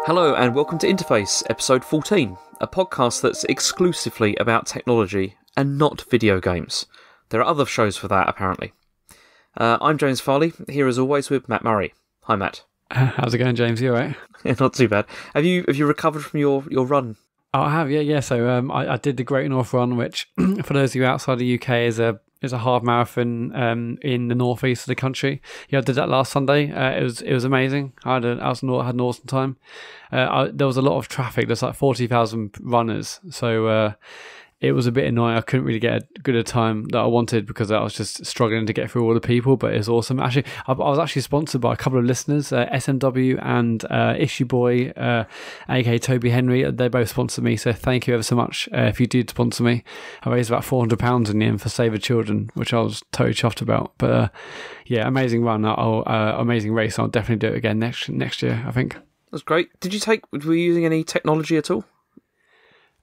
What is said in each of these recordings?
Hello and welcome to Interface, episode 14, a podcast that's exclusively about technology and not video games. There are other shows for that, apparently. I'm James Farley, here as always with Matt Murray. Hi, Matt. How's it going, James? You all right? Yeah, not too bad. Have you recovered from your run? Oh, I have, yeah. So I did the Great North Run, which, for those of you outside the UK, is a half marathon in the northeast of the country. Yeah, I did that last Sunday. It was amazing. I had an awesome time. There was a lot of traffic. There's like 40,000 runners, so it was a bit annoying. I couldn't really get a good a time that I wanted because I was just struggling to get through all the people, but it's awesome. Actually, I was actually sponsored by a couple of listeners, SMW and Issue Boy, aka Toby Henry. They both sponsored me, so thank you ever so much if you did sponsor me. I raised about £400 in the end for Save the Children, which I was totally chuffed about. But yeah, amazing run, amazing race. I'll definitely do it again next year, I think. That's great. Were you using any technology at all?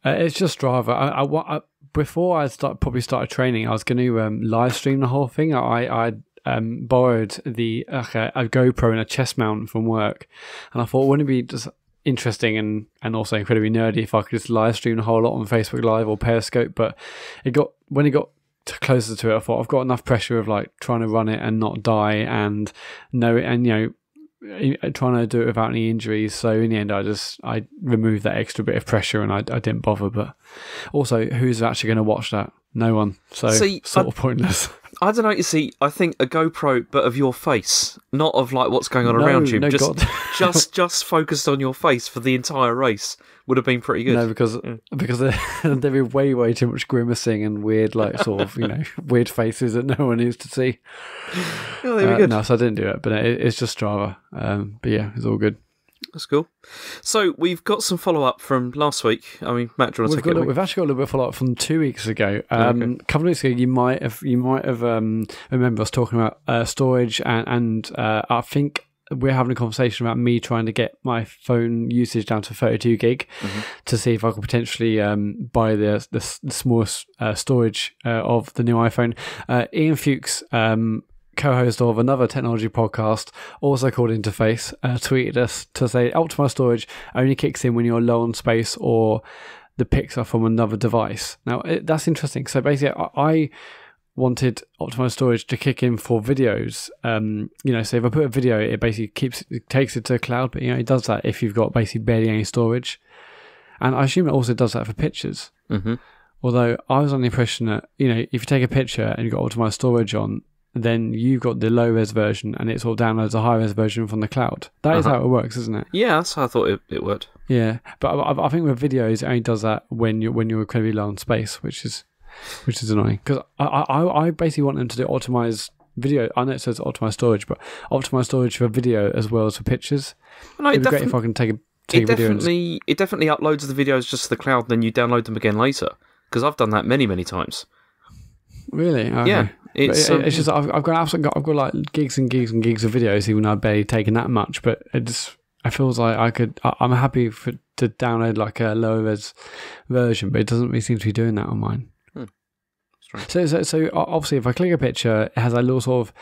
It's just Strava. Before I probably started training, I was going to live stream the whole thing. I borrowed a GoPro and a chest mount from work, and I thought, wouldn't it be just interesting and also incredibly nerdy if I could just live stream the whole lot on Facebook Live or Periscope? But when it got closer to it, I thought I've got enough pressure of like trying to run it and not die and trying to do it without any injuries. So in the end, I removed that extra bit of pressure and I didn't bother. But also, who's actually going to watch that? No one. So sort of pointless. I don't know. You see, I think a GoPro, but of your face, not of like what's going on around you. No, just focused on your face for the entire race would have been pretty good. No, because there'd be way too much grimacing and weird, like sort of weird faces that no one needs to see. Oh, there we go. No, so I didn't do it, but it's just Strava. But yeah, it's all good. That's cool. So we've got some follow-up from last week. I mean, Matt, do you want to take it away? We've actually got a little bit of follow-up from 2 weeks ago. A couple of weeks ago, you might have remember us talking about storage, and I think we're having a conversation about me trying to get my phone usage down to 32 gig to see if I could potentially buy the smallest storage of the new iPhone. Ian Fuchs, co-host of another technology podcast, also called Interface, tweeted us to say optimized storage only kicks in when you're low on space or the pics are from another device. Now, that's interesting. So basically, I wanted optimized storage to kick in for videos. So if I put a video, it basically takes it to the cloud, but it does that if you've got basically barely any storage. And I assume it also does that for pictures. Mm-hmm. Although I was on the impression that, if you take a picture and you've got optimized storage on, then you've got the low-res version and it sort of downloads a high-res version from the cloud. That is how it works, isn't it? Yeah, that's how I thought it worked. Yeah, but I think with videos, it only does that when you're incredibly low on space, which is annoying. Because I basically want them to do optimized video. I know it says optimized storage, but optimized storage for video as well as for pictures. No, it'd be great if I can take a video. It definitely uploads the videos just to the cloud, then you download them again later. Because I've done that many times. Really? Okay. Yeah. It's just I've got like gigs and gigs and gigs of videos, even though I've barely taken that much. But I feels like I'm happy to download like a lower res version, but it doesn't really seem to be doing that on mine. So obviously, if I click a picture, it has a little sort of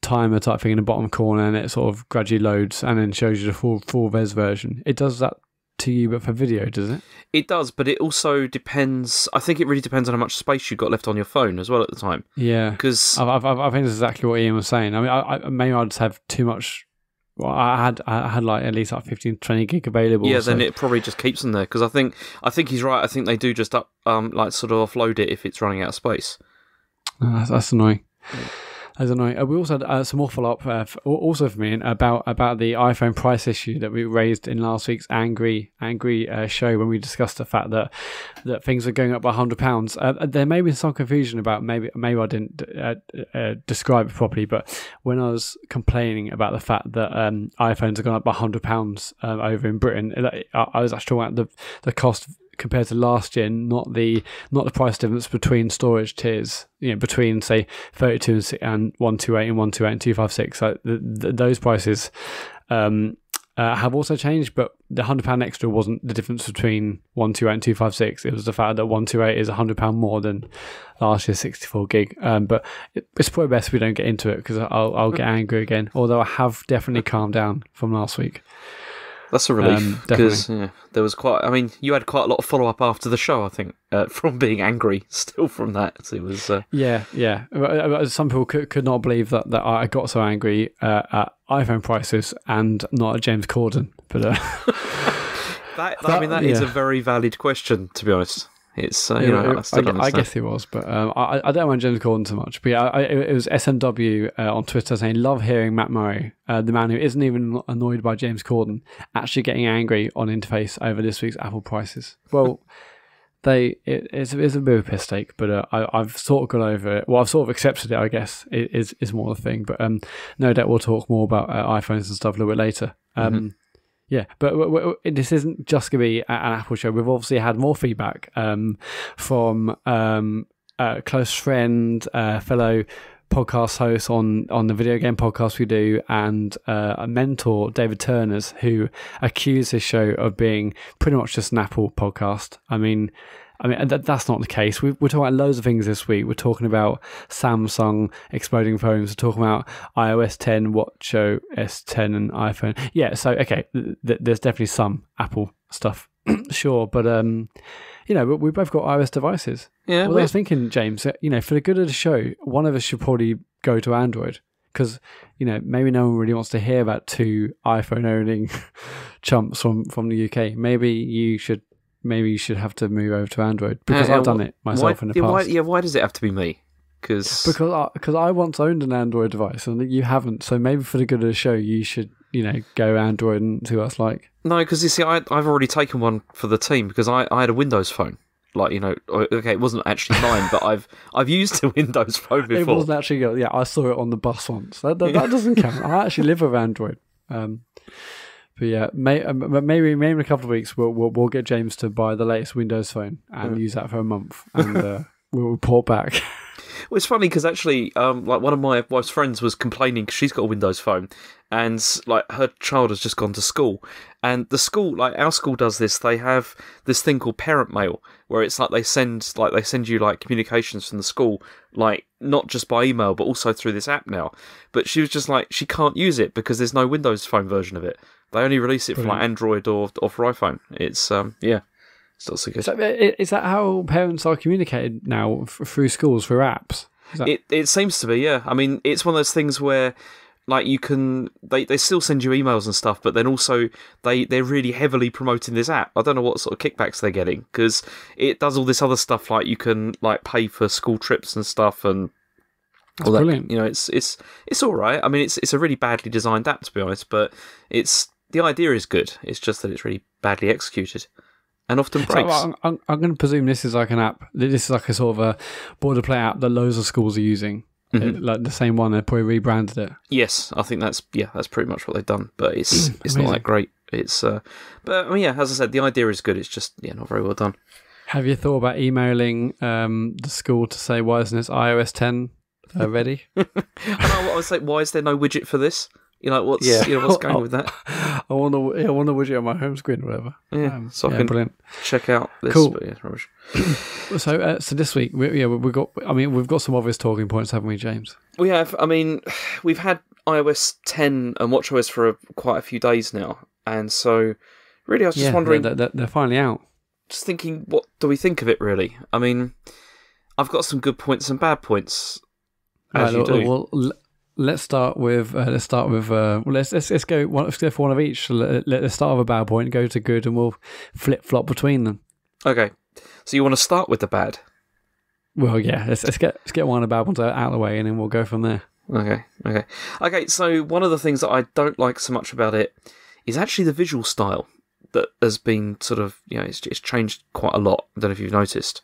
timer type thing in the bottom corner, and it sort of gradually loads and then shows you the full res version. It does that to you, but for video, does it? It does, but it also depends. I think it really depends on how much space you've got left on your phone as well at the time. Yeah, because I think that's exactly what Ian was saying. I mean, maybe I just have too much. Well, I had like at least like 15, 20 gig available. Yeah, then it probably just keeps them there because I think he's right. I think they do just like sort of offload it if it's running out of space. That's annoying. Yeah. That's annoying. We also had some more follow-up also from me about the iPhone price issue that we raised in last week's angry show when we discussed the fact that things are going up by £100. There may be some confusion about maybe I didn't describe it properly, but when I was complaining about the fact that iPhones have gone up by £100 over in Britain, I was actually talking about the cost compared to last year, not the price difference between storage tiers, between say 32 and 128 and 128 and 256. So those prices have also changed, but the £100 extra wasn't the difference between 128 and 256. It was the fact that 128 is £100 more than last year's 64 gig. But it's probably best we don't get into it because I'll get angry again. Although I have definitely calmed down from last week. That's a relief, because there was quite. I mean, you had quite a lot of follow up after the show. I think from being angry still from that. It was yeah. Some people could not believe that I got so angry at iPhone prices and not at James Corden. But that is a very valid question, to be honest. It's I guess he was, but I don't mind James Corden so much. But yeah, it was SNW on Twitter saying, "Love hearing Matt Murray, the man who isn't even annoyed by James Corden, actually getting angry on interface over this week's Apple prices." Well, it's a bit of a piss take, but I've sort of gone over it. Well, I've sort of accepted it, I guess. Is more the thing, but no doubt we'll talk more about iPhones and stuff a little bit later. Yeah, but this isn't just going to be an Apple show. We've obviously had more feedback from a close friend, fellow podcast host on the video game podcast we do, and a mentor, David Turners, who accused his show of being pretty much just an Apple podcast. I mean, that's not the case. We're talking about loads of things this week. We're talking about Samsung exploding phones. We're talking about iOS 10, watchOS 10, and iPhone. Yeah, so, okay, there's definitely some Apple stuff, sure. But, we both got iOS devices. Yeah. Well, I was thinking, James, for the good of the show, one of us should probably go to Android. Because, maybe no one really wants to hear about two iPhone-owning chumps from the UK. Maybe you should have to move over to Android, because I've done it myself in the past. Why does it have to be me? Because I once owned an Android device and you haven't. So maybe for the good of the show, you should go Android and see what it's like. No, because you see, I've already taken one for the team because I had a Windows phone. Okay, it wasn't actually mine, but I've used a Windows phone before. It wasn't actually. Yeah, I saw it on the bus once. That doesn't count. I actually live with Android. But yeah, maybe in a couple of weeks we'll get James to buy the latest Windows phone and use that for a month, and we'll report back. Well, it's funny because actually, one of my wife's friends was complaining because she's got a Windows phone, and her child has just gone to school, and the school, our school does this. They have this thing called parent mail, where it's they send you communications from the school, not just by email but also through this app now. But she was just she can't use it because there's no Windows phone version of it. They only release it for Android or for iPhone. It's it's not so good. Is that how parents are communicated now through schools, through apps? It seems to be, yeah. I mean, it's one of those things where you can they still send you emails and stuff, but then also they're really heavily promoting this app. I don't know what sort of kickbacks they're getting, because it does all this other stuff, you can pay for school trips and stuff, and that's brilliant. It's all right. I mean, it's a really badly designed app, to be honest, but the idea is good. It's just that it's really badly executed and often breaks. So I'm going to presume this is an app. This is a sort of a boilerplate app that loads of schools are using. Mm-hmm. The same one, they probably rebranded it. Yes, I think that's pretty much what they've done. But it's not that great. It's but I mean, as I said, the idea is good. It's just not very well done. Have you thought about emailing the school to say, why isn't this iOS 10 ready? I know what I was saying. Why is there no widget for this? What's going with that? I want the widget on my home screen or whatever. Yeah, so I can brilliant. Check out this. Cool. But yeah, rubbish. So this week, we've got some obvious talking points, haven't we, James? We have. I mean, we've had iOS 10 and watchOS for quite a few days now, and so really, I was just wondering. They're finally out. Just thinking, what do we think of it? Really, I mean, I've got some good points and bad points. As you do. Well, let's start with let's go for one of each. Let's start with a bad point, go to good, and we'll flip flop between them. Okay, so you want to start with the bad? Well, yeah. Let's get one of the bad ones out of the way, and then we'll go from there. Okay. So one of the things that I don't like so much about it is actually the visual style that has been sort of it's changed quite a lot. I don't know if you've noticed.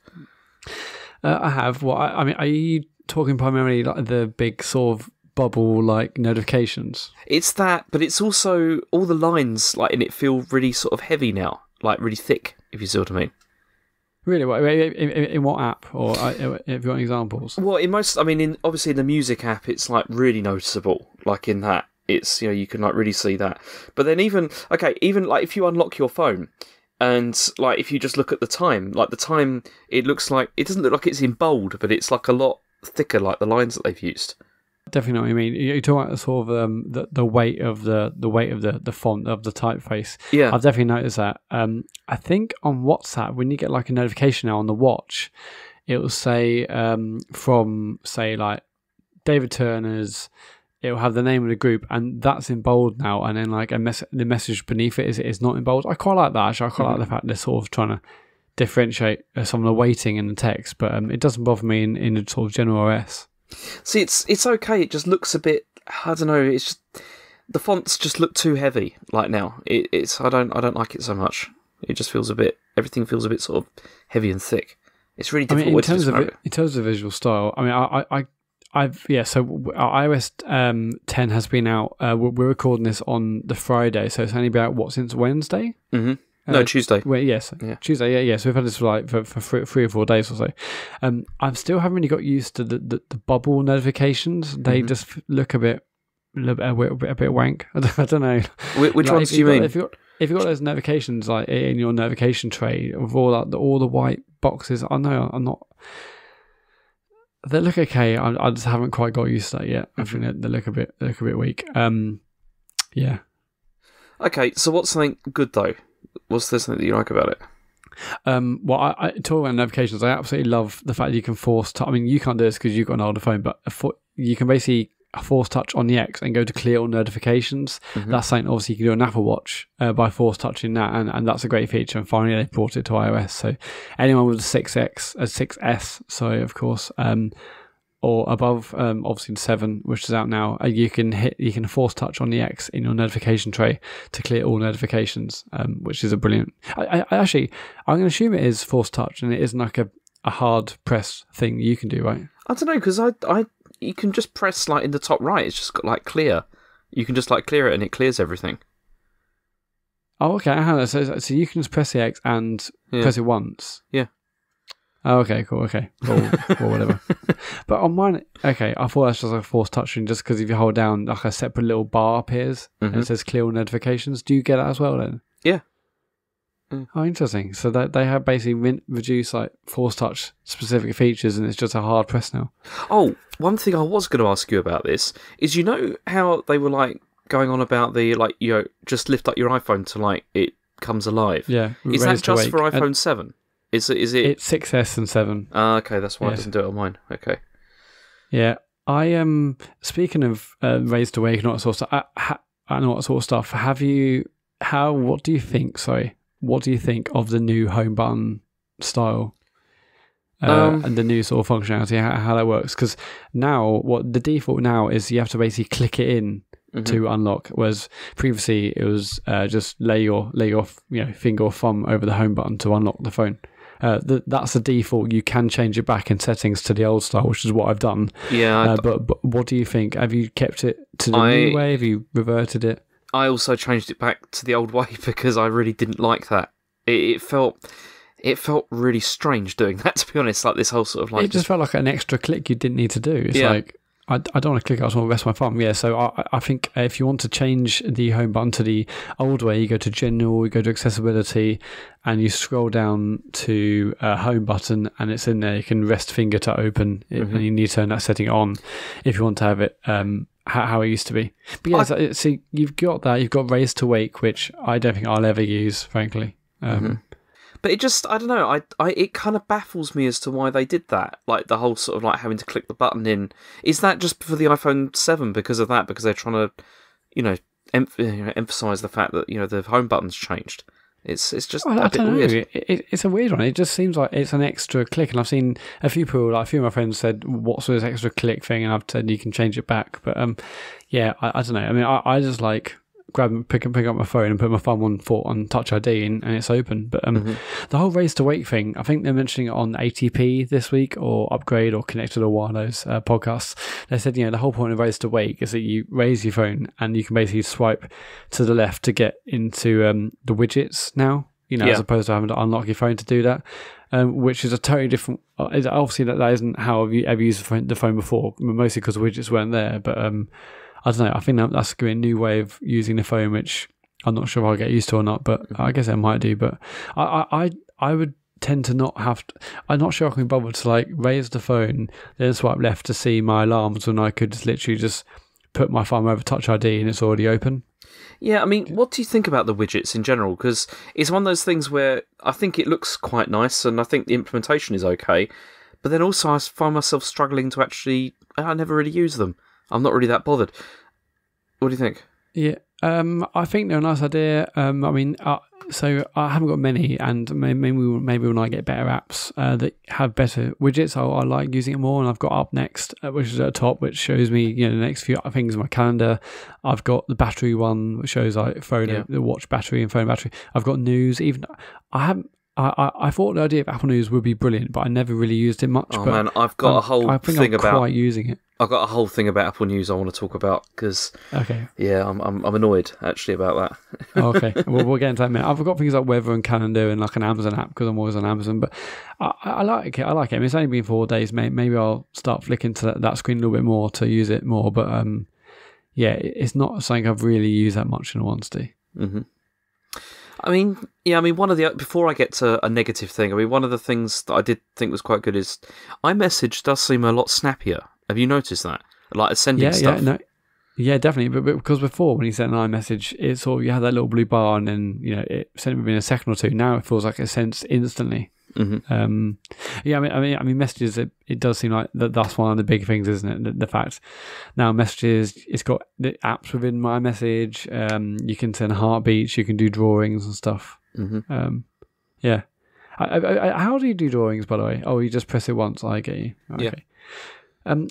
I have. Well, I mean, are you talking primarily the big sort of bubble notifications? It's that, but it's also all the lines in it feel really sort of heavy now, really thick, if you see what I mean. Really? In what app? Or have you got any examples? Well, obviously in the music app, it's really noticeable. In that, it's you can really see that. But then even if you unlock your phone, and if you just look at the time, the time, it doesn't look like it's in bold, but it's a lot thicker, the lines that they've used. Definitely know what you mean. You're talking about the sort of the weight of the font of the typeface. Yeah. I've definitely noticed that. I think on WhatsApp, when you get like a notification now on the watch, it will say from say like David Turner's. It will have the name of the group, and that's in bold now. And then like the message beneath it is not in bold. I quite like that. Actually, I quite like the fact they're sort of trying to differentiate some of the weighting in the text, but it doesn't bother me in a sort of general OS. See, it's okay. It just looks a bit. I don't know. It's just the fonts just look too heavy. Like now, I don't like it so much. It just feels a bit. Everything feels a bit sort of heavy and thick. It's really difficult to describe it. In terms of visual style, I mean, so our iOS 10 has been out. We're recording this on the Friday, so it's only been out since Wednesday. Mm-hmm. No, Tuesday. Yes, yeah. Tuesday. Yeah. So we've had this for 3 or 4 days or so. I still haven't really got used to the bubble notifications. They just look a bit wank. I don't know. Which ones do you mean? If you've got those notifications like in your notification tray with all the white boxes, I know I'm not. They look okay. I just haven't quite got used to that yet. I think they look a bit weak. Yeah. Okay, so what's something good though? What's there something that you like about it? Well, I talk about notifications. I absolutely love the fact that you can force touch. I mean, you can't do this because you've got an older phone, but you can basically force touch on the X and go to clear all notifications. That's something obviously you can do on Apple Watch by force touching that, and that's a great feature. And finally, they brought it to iOS. So anyone with a 6S, sorry, of course, or above, obviously the 7, which is out now, you can force touch on the X in your notification tray to clear all notifications, which is a brilliant. I'm going to assume it is force touch and it isn't like a hard press thing you can do, right? I don't know, because you can just press like in the top right. It's just got like clear. You can just like clear it and it clears everything. Oh, okay. So you can just press the X and press it once. Yeah. Oh, okay, cool, okay. Or whatever. But on mine, okay, I thought that's just like force touching, just because if you hold down, like a separate little bar appears and it says clear all notifications. Do you get that as well then? Yeah. Oh, interesting. So they have basically reduced like force touch specific features, and it's just a hard press now. Oh, one thing I was going to ask you about this is, you know how they were like going on about the like, just lift up your iPhone to like it comes alive. Yeah. Is that just for iPhone 7? Is it? It's 6S and 7. Okay, that's why I didn't do it on mine. Okay. Yeah, I am. Speaking of raised awake and all that sort of stuff. I know what sort of stuff. What do you think? Sorry, what do you think of the new home button style and the new sort of functionality? How that works? Because now, what the default now is, you have to basically click it in to unlock, whereas previously it was just lay your finger or thumb over the home button to unlock the phone. That's the default. You can change it back in settings to the old style, which is what I've done. Yeah. But what do you think? Have you kept it to the new way? Have you reverted it? I also changed it back to the old way because I really didn't like that. It felt really strange doing that, to be honest. Like this whole sort of like... It just felt like an extra click you didn't need to do. It's like... I don't want to click, I just want to rest my thumb. Yeah, so I think if you want to change the home button to the old way, you go to General, you go to Accessibility, and you scroll down to Home button, and it's in there. You can rest finger to open, and you need to turn that setting on if you want to have it how it used to be. But yeah, so you've got that. You've got Raise to Wake, which I don't think I'll ever use, frankly. But it just, I don't know, it kind of baffles me as to why they did that. Like the whole sort of like having to click the button in. Is that just for the iPhone 7 because of that? Because they're trying to, emphasise the fact that, the home button's changed. It's just a bit weird. It's a weird one. It just seems like it's an extra click. And I've seen a few people, like a few of my friends said, what's this extra click thing? And I've said you can change it back. But I don't know. I mean, I just like... pick up my phone and put my thumb on Touch ID and it's open. But the whole Raise to Wake thing, I think they're mentioning it on ATP this week, or Upgrade, or Connected, or Wireless podcasts. They said, the whole point of Raise to Wake is that you raise your phone and you can basically swipe to the left to get into the widgets now, as opposed to having to unlock your phone to do that, which is a totally different... Obviously, that isn't how I've ever used the phone before, mostly because the widgets weren't there, but... I don't know. I think that's going to be a new way of using the phone, which I'm not sure if I'll get used to or not, but I guess I might do. But I would tend to not have. I'm not sure I can be bothered to like raise the phone, then swipe left to see my alarms when I could just literally just put my thumb over Touch ID and it's already open. Yeah, I mean, what do you think about the widgets in general? Because it's one of those things where I think it looks quite nice and I think the implementation is okay, but then also I find myself struggling to actually. I never really use them. I'm not really that bothered. What do you think? Yeah, I think they're a nice idea. I mean, so I haven't got many, and maybe when I get better apps that have better widgets, I like using it more. And I've got Up Next, which is at the top, which shows me the next few things in my calendar. I've got the battery one, which shows like phone, the watch battery and phone battery. I've got news. Even I haven't. I thought the idea of Apple News would be brilliant, but I never really used it much. Oh man, I've got a whole thing about quite using it. I've got a whole thing about Apple News I want to talk about because I'm annoyed actually about that. Okay, well, we'll get into that in a minute. I've got things like weather and calendar and like an Amazon app because I'm always on Amazon. But I like it. I like it. I mean, it's only been 4 days. Maybe I'll start flicking to that screen a little bit more to use it more. But it's not something I've really used that much in all honesty. Mm-hmm. I mean, one of the before I get to a negative thing, I mean, one of the things that I did think was quite good is iMessage does seem a lot snappier. Have you noticed that? Like sending stuff. Yeah, definitely. But because before, when you sent an iMessage, it sort of you had that little blue bar, and then it sent it within a second or two. Now it feels like it sends instantly. Mm-hmm. I mean, messages. It does seem like that's one of the big things, isn't it? The fact now messages, it's got the apps within my message. You can send heartbeats, you can do drawings and stuff. Mm-hmm. Yeah. How do you do drawings, by the way? Oh, you just press it once. I get you. Okay. Yeah.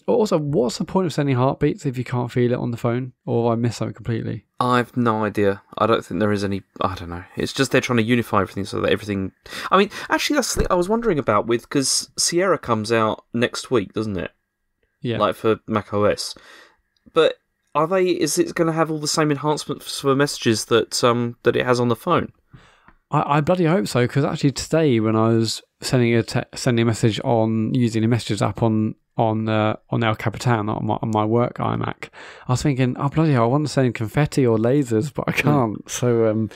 Also, what's the point of sending heartbeats if you can't feel it on the phone, or I miss something completely? I've no idea. I don't think there is any. I don't know. It's just they're trying to unify everything so that everything. I mean, actually, that's the thing I was wondering about because Sierra comes out next week, doesn't it? Yeah. Like for macOS, but are they? Is it going to have all the same enhancements for messages that that it has on the phone? I bloody hope so, because actually today when I was sending a message on using the messages app on El Capitan on my work iMac, I was thinking, oh bloody hell, I want to send confetti or lasers, but I can't. So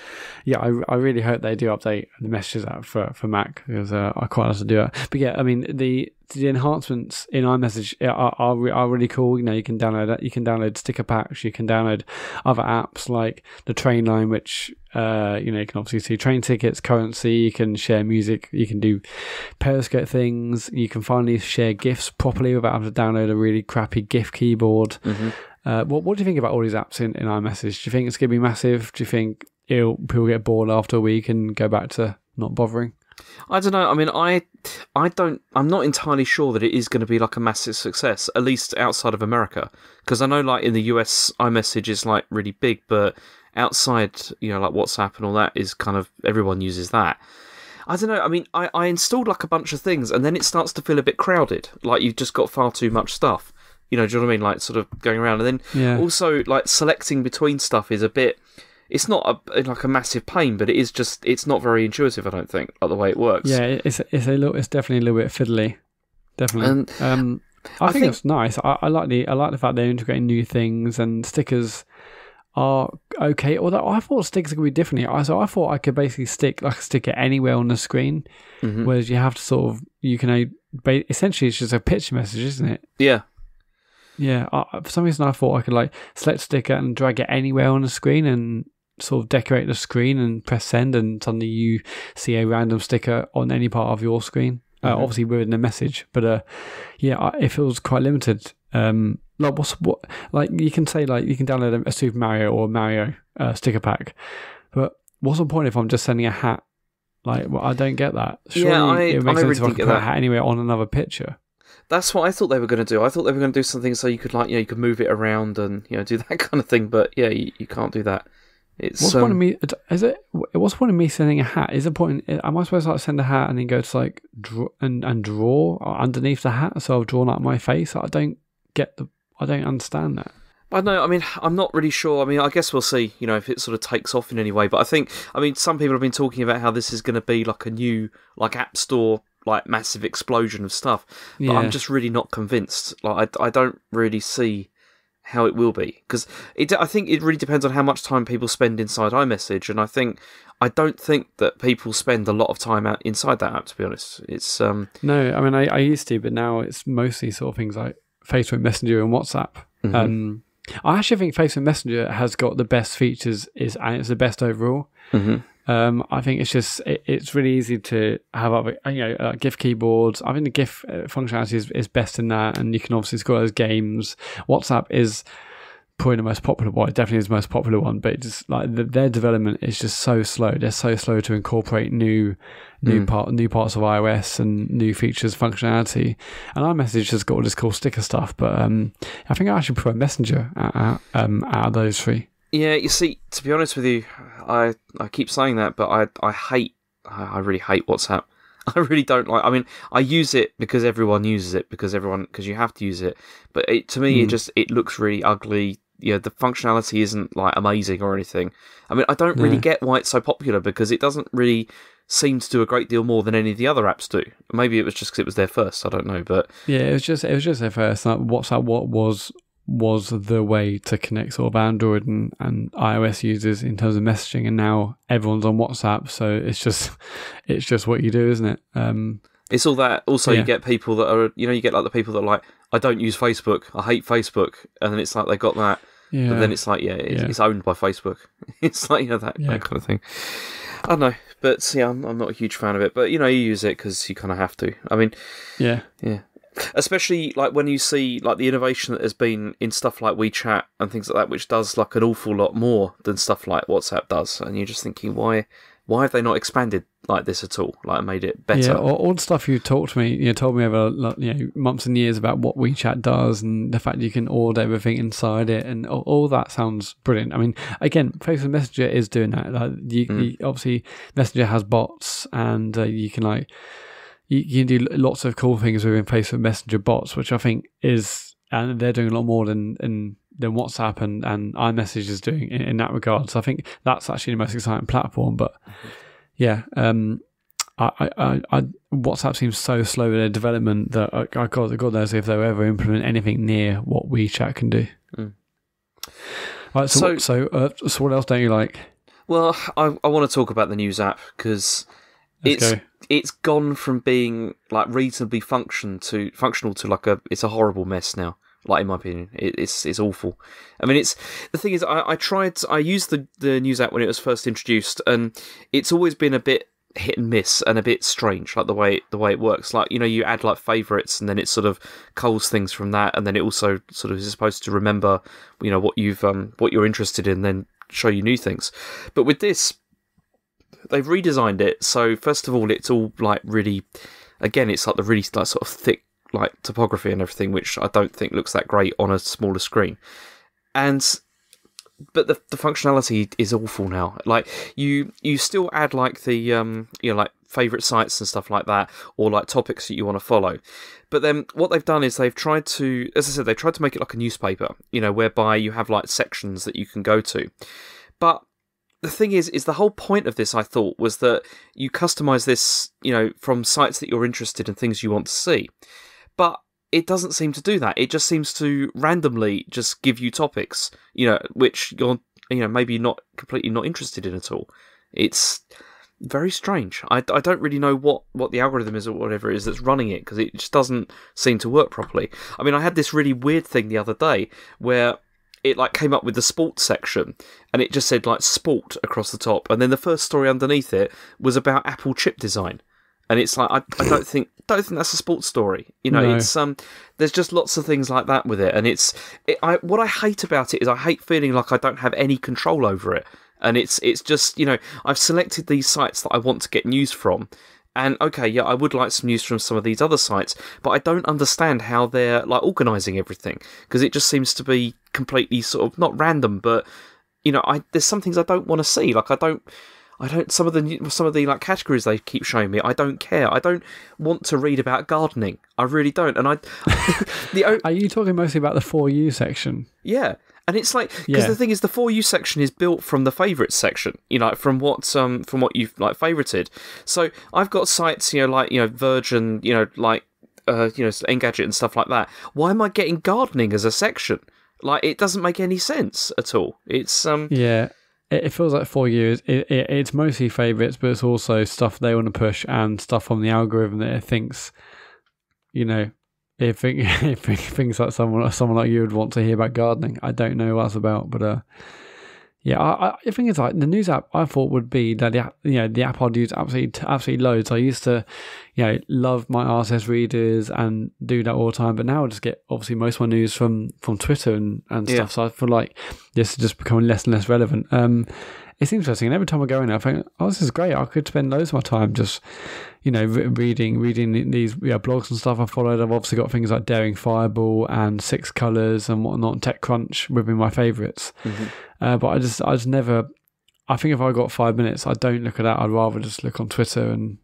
I really hope they do update the messages app for Mac because I quite like to do it. But yeah, I mean the enhancements in iMessage are really cool. You can download it. You can download sticker packs. You can download other apps like the train line, which you can obviously see train tickets, currency. You can share music. You can do Periscope things. You can finally share GIFs properly without having to download a really crappy GIF keyboard. Mm-hmm. What do you think about all these apps in iMessage? Do you think it's going to be massive? Do you think people get bored after a week and go back to not bothering? I don't know. I mean, I'm not entirely sure that it is going to be like a massive success, at least outside of America. Because I know, like in the US, iMessage is like really big, but outside, like WhatsApp and all that is kind of everyone uses that. I don't know. I mean, I installed like a bunch of things, and then it starts to feel a bit crowded. Like you've just got far too much stuff. Do you know what I mean? Like sort of going around, and then also like selecting between stuff is a bit. It's not a massive pain, but it's not very intuitive. I don't think, like the way it works. Yeah, it's definitely a little bit fiddly. Definitely. I think it's nice. I like the fact they're integrating new things, and stickers are okay. Although I thought stickers could be differently. So I thought I could basically stick like a sticker anywhere on the screen, whereas you have to sort of essentially it's just a picture message, isn't it? Yeah. Yeah. For some reason, I thought I could like select a sticker and drag it anywhere on the screen and sort of decorate the screen and press send, and suddenly you see a random sticker on any part of your screen. Obviously within the message, but it feels quite limited. Like you can say like you can download a Super Mario or Mario sticker pack, but what's the point if I'm just sending a hat? Like, I don't get that. Surely it makes sense if I can put a hat anywhere on another picture. That's what I thought they were going to do. I thought they were going to do something so you could you could move it around and do that kind of thing. But yeah, you can't do that. What's the point of me? What's the point of me sending a hat? Is the point? Am I supposed to like send a hat and then go to like draw and draw underneath the hat? So I've drawn out my face. I don't understand that. I know. I mean, I'm not really sure. I mean, I guess we'll see. If it sort of takes off in any way. But I mean, some people have been talking about how this is going to be like a new App Store massive explosion of stuff. But I'm just really not convinced. I don't really see how it will be, because I think it really depends on how much time people spend inside iMessage, and I don't think that people spend a lot of time out inside that app, to be honest. It's No, I mean I used to, but now it's mostly sort of things like Facebook Messenger and WhatsApp. Mm-hmm. I actually think Facebook Messenger has got the best features, and it's the best overall. Mm-hmm. I think it's just it's really easy to have up, GIF keyboards. I think the GIF functionality is best in that, and you can obviously score those games. WhatsApp is probably the most popular one. It definitely is the most popular one, but it's just like their development is just so slow. They're so slow to incorporate new parts of iOS and new features, functionality. And iMessage has got all this cool sticker stuff, but I think I actually prefer Messenger out of those three. Yeah, you see, to be honest with you, I keep saying that, but I really hate WhatsApp. I really don't like. I mean, I use it because everyone uses it, because you have to use it. But to me, it looks really ugly. Yeah, the functionality isn't like amazing or anything. I mean, I don't really get why it's so popular, because it doesn't really seem to do a great deal more than any of the other apps do. Maybe it was just because it was there first. I don't know, but yeah, it was just their first. Like WhatsApp, what was the way to connect sort of Android and iOS users in terms of messaging, and now everyone's on WhatsApp, so it's just what you do, isn't it? It's all that. Also, you get people that are, you get like the people that are like, I don't use Facebook, I hate Facebook, and then it's like they got that, but then it's like, it's owned by Facebook. It's like, that kind of thing. I don't know, but I'm not a huge fan of it, but you use it because you kind of have to. I mean, yeah. Especially like when you see like the innovation that has been in stuff like WeChat and things like that, which does like an awful lot more than stuff like WhatsApp does, and you're just thinking, why have they not expanded like this at all? Like made it better? Yeah, all the stuff you told me over months and years about what WeChat does, and the fact you can order everything inside it, and all that sounds brilliant. I mean, again, Facebook Messenger is doing that. Like you obviously Messenger has bots, and you can You can do lots of cool things within Facebook Messenger bots, which I think and they're doing a lot more than WhatsApp and iMessage is doing in that regard. So I think that's actually the most exciting platform. But yeah, WhatsApp seems so slow in their development that God knows if they'll ever implement anything near what WeChat can do. Right, so what else don't you like? Well, I want to talk about the News app, because it's gone from being like reasonably functional to like it's a horrible mess now. Like, in my opinion, it's awful. I mean, the thing is, I used the News app when it was first introduced, and it's always been a bit hit and miss and a bit strange, like the way it works. Like, you add like favourites, and then it sort of culls things from that, and then it also sort of is supposed to remember, what you're interested in, then show you new things. But with this, they've redesigned it. So first of all, it's all like really, again, it's like the really like sort of thick like typography and everything, which I don't think looks that great on a smaller screen. But the functionality is awful now. Like you still add like the like favorite sites and stuff like that, or like topics that you want to follow. But then what they've done is they've tried to, as I said, they've tried to make it like a newspaper, whereby you have like sections that you can go to. But the thing is the whole point of this, I thought, was that you customize this, from sites that you're interested in, things you want to see. But it doesn't seem to do that. It just seems to randomly just give you topics, which you're, maybe not completely not interested in at all. It's very strange. I don't really know what the algorithm is or whatever it is that's running it, because it just doesn't seem to work properly. I mean, I had this really weird thing the other day where it like came up with the sports section, and it just said like sport across the top, and then the first story underneath it was about Apple chip design, and it's like I don't think that's a sports story. No. It's there's just lots of things like that with it, and what I hate about it is I hate feeling like I don't have any control over it, and it's just I've selected these sites that I want to get news from. And okay, yeah, I would like some news from some of these other sites, but I don't understand how they're like organising everything, because it just seems to be completely sort of not random, but there's some things I don't want to see. Like I don't some of the like categories they keep showing me, I don't care. I don't want to read about gardening. I really don't. And are you talking mostly about the For You section? Yeah. And it's like, because the thing is, the For You section is built from the favourites section, from what you've like favorited. So I've got sites, like Virgin, like Engadget and stuff like that. Why am I getting gardening as a section? Like, it doesn't make any sense at all. It's Yeah, it feels like 4 years. It's mostly favourites, but it's also stuff they want to push and stuff on the algorithm that it thinks, it thinks like someone like you would want to hear about gardening. I don't know what that's about, but yeah, I think it's like the news app I thought would be that the app I'd use absolutely loads. I used to, love my RSS readers and do that all the time, but now I just get obviously most of my news from Twitter and stuff. So I feel like this is just becoming less and less relevant. It's interesting, and every time I go in there, I think, oh, this is great. I could spend loads of my time just, reading these blogs and stuff I followed. I've obviously got things like Daring Fireball and Six Colours and whatnot, and TechCrunch within my favourites. Mm-hmm. But I just never. I think if I got 5 minutes, I don't look at that. I'd rather just look on Twitter and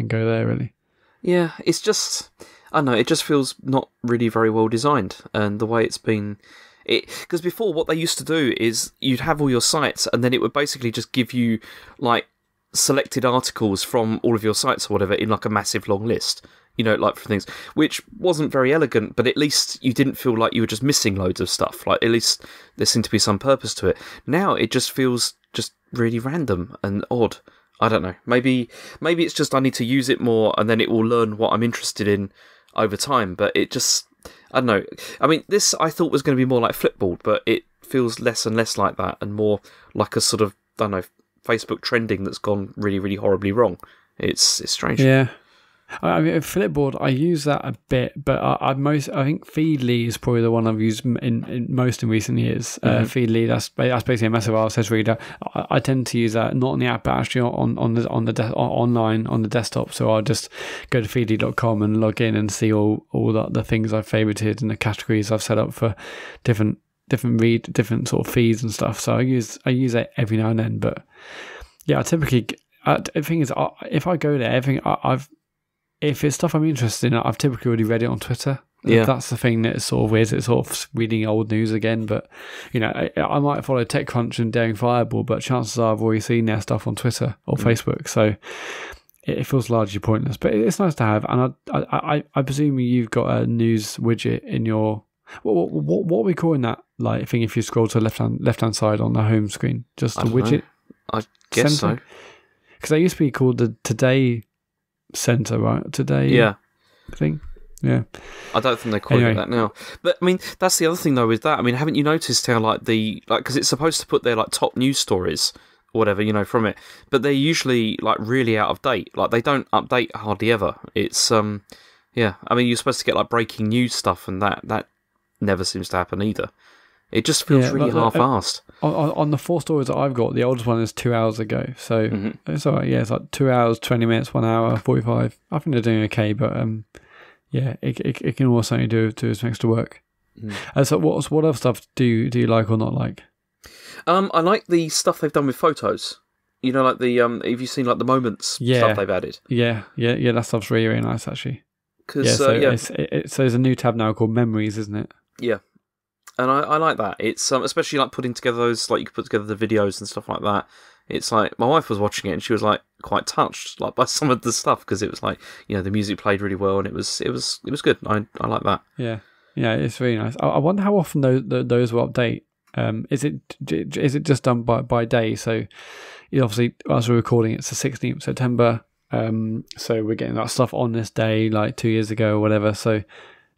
go there, really. Yeah, it's just, I don't know, it just feels not really very well designed, and the way it's been. Because before, what they used to do is you'd have all your sites, and then it would basically just give you like selected articles from all of your sites or whatever in like a massive long list, like for things, which wasn't very elegant, but at least you didn't feel like you were just missing loads of stuff. Like, at least there seemed to be some purpose to it. Now it just feels just really random and odd. I don't know. Maybe it's just I need to use it more, and then it will learn what I'm interested in over time. But it just, I don't know. I mean, this I thought was going to be more like Flipboard, but it feels less and less like that, and more like a sort of, I don't know, Facebook trending that's gone really, really horribly wrong. It's strange. Yeah. I mean, Flipboard, I use that a bit, but I think Feedly is probably the one I've used in most in recent years. Mm-hmm. Feedly, that's basically a massive RSS reader. I tend to use that not on the app, but actually online on the desktop. So I'll just go to feedly.com and log in and see all the things I've favorited and the categories I've set up for different sort of feeds and stuff. So I use it every now and then. But yeah, I typically the thing is, if I go there, if it's stuff I'm interested in, I've typically already read it on Twitter. Yeah. That's the thing that is sort of weird. It's sort of reading old news again. But, I might follow TechCrunch and Daring Fireball, but chances are I've already seen their stuff on Twitter or Facebook. So it feels largely pointless. But it's nice to have. And I presume you've got a news widget in your... What are we calling that like thing if you scroll to the left-hand side on the home screen? Just a widget? I guess so. Because they used to be called the Today... Center, right? Today thing. Yeah. I don't think they call it that now. But I mean, that's the other thing though with that. I mean, haven't you noticed how because it's supposed to put their like top news stories or whatever, from it, but they're usually like really out of date. Like, they don't update hardly ever. It's I mean, you're supposed to get like breaking news stuff, and that never seems to happen either. It just feels really half-assed. On the 4 stories that I've got, the oldest one is 2 hours ago. So It's all right. Yeah, it's like 2 hours, 20 minutes, 1 hour, 45. I think they're doing okay, but it can also do some extra work. So what other stuff do you like or not like? I like the stuff they've done with photos. Like the have you seen like the moments stuff they've added? Yeah. That stuff's really, really nice actually. So there's a new tab now called Memories, isn't it? Yeah. And I like that. It's especially like putting together those, like you can put together the videos and stuff like that. It's like my wife was watching it and she was like quite touched like by some of the stuff, because it was like the music played really well and it was good. I like that. Yeah, it's really nice. I wonder how often those will update. Is it just done by day? So obviously as we're recording, it's the 16th of September. So we're getting that stuff on this day like 2 years ago or whatever. So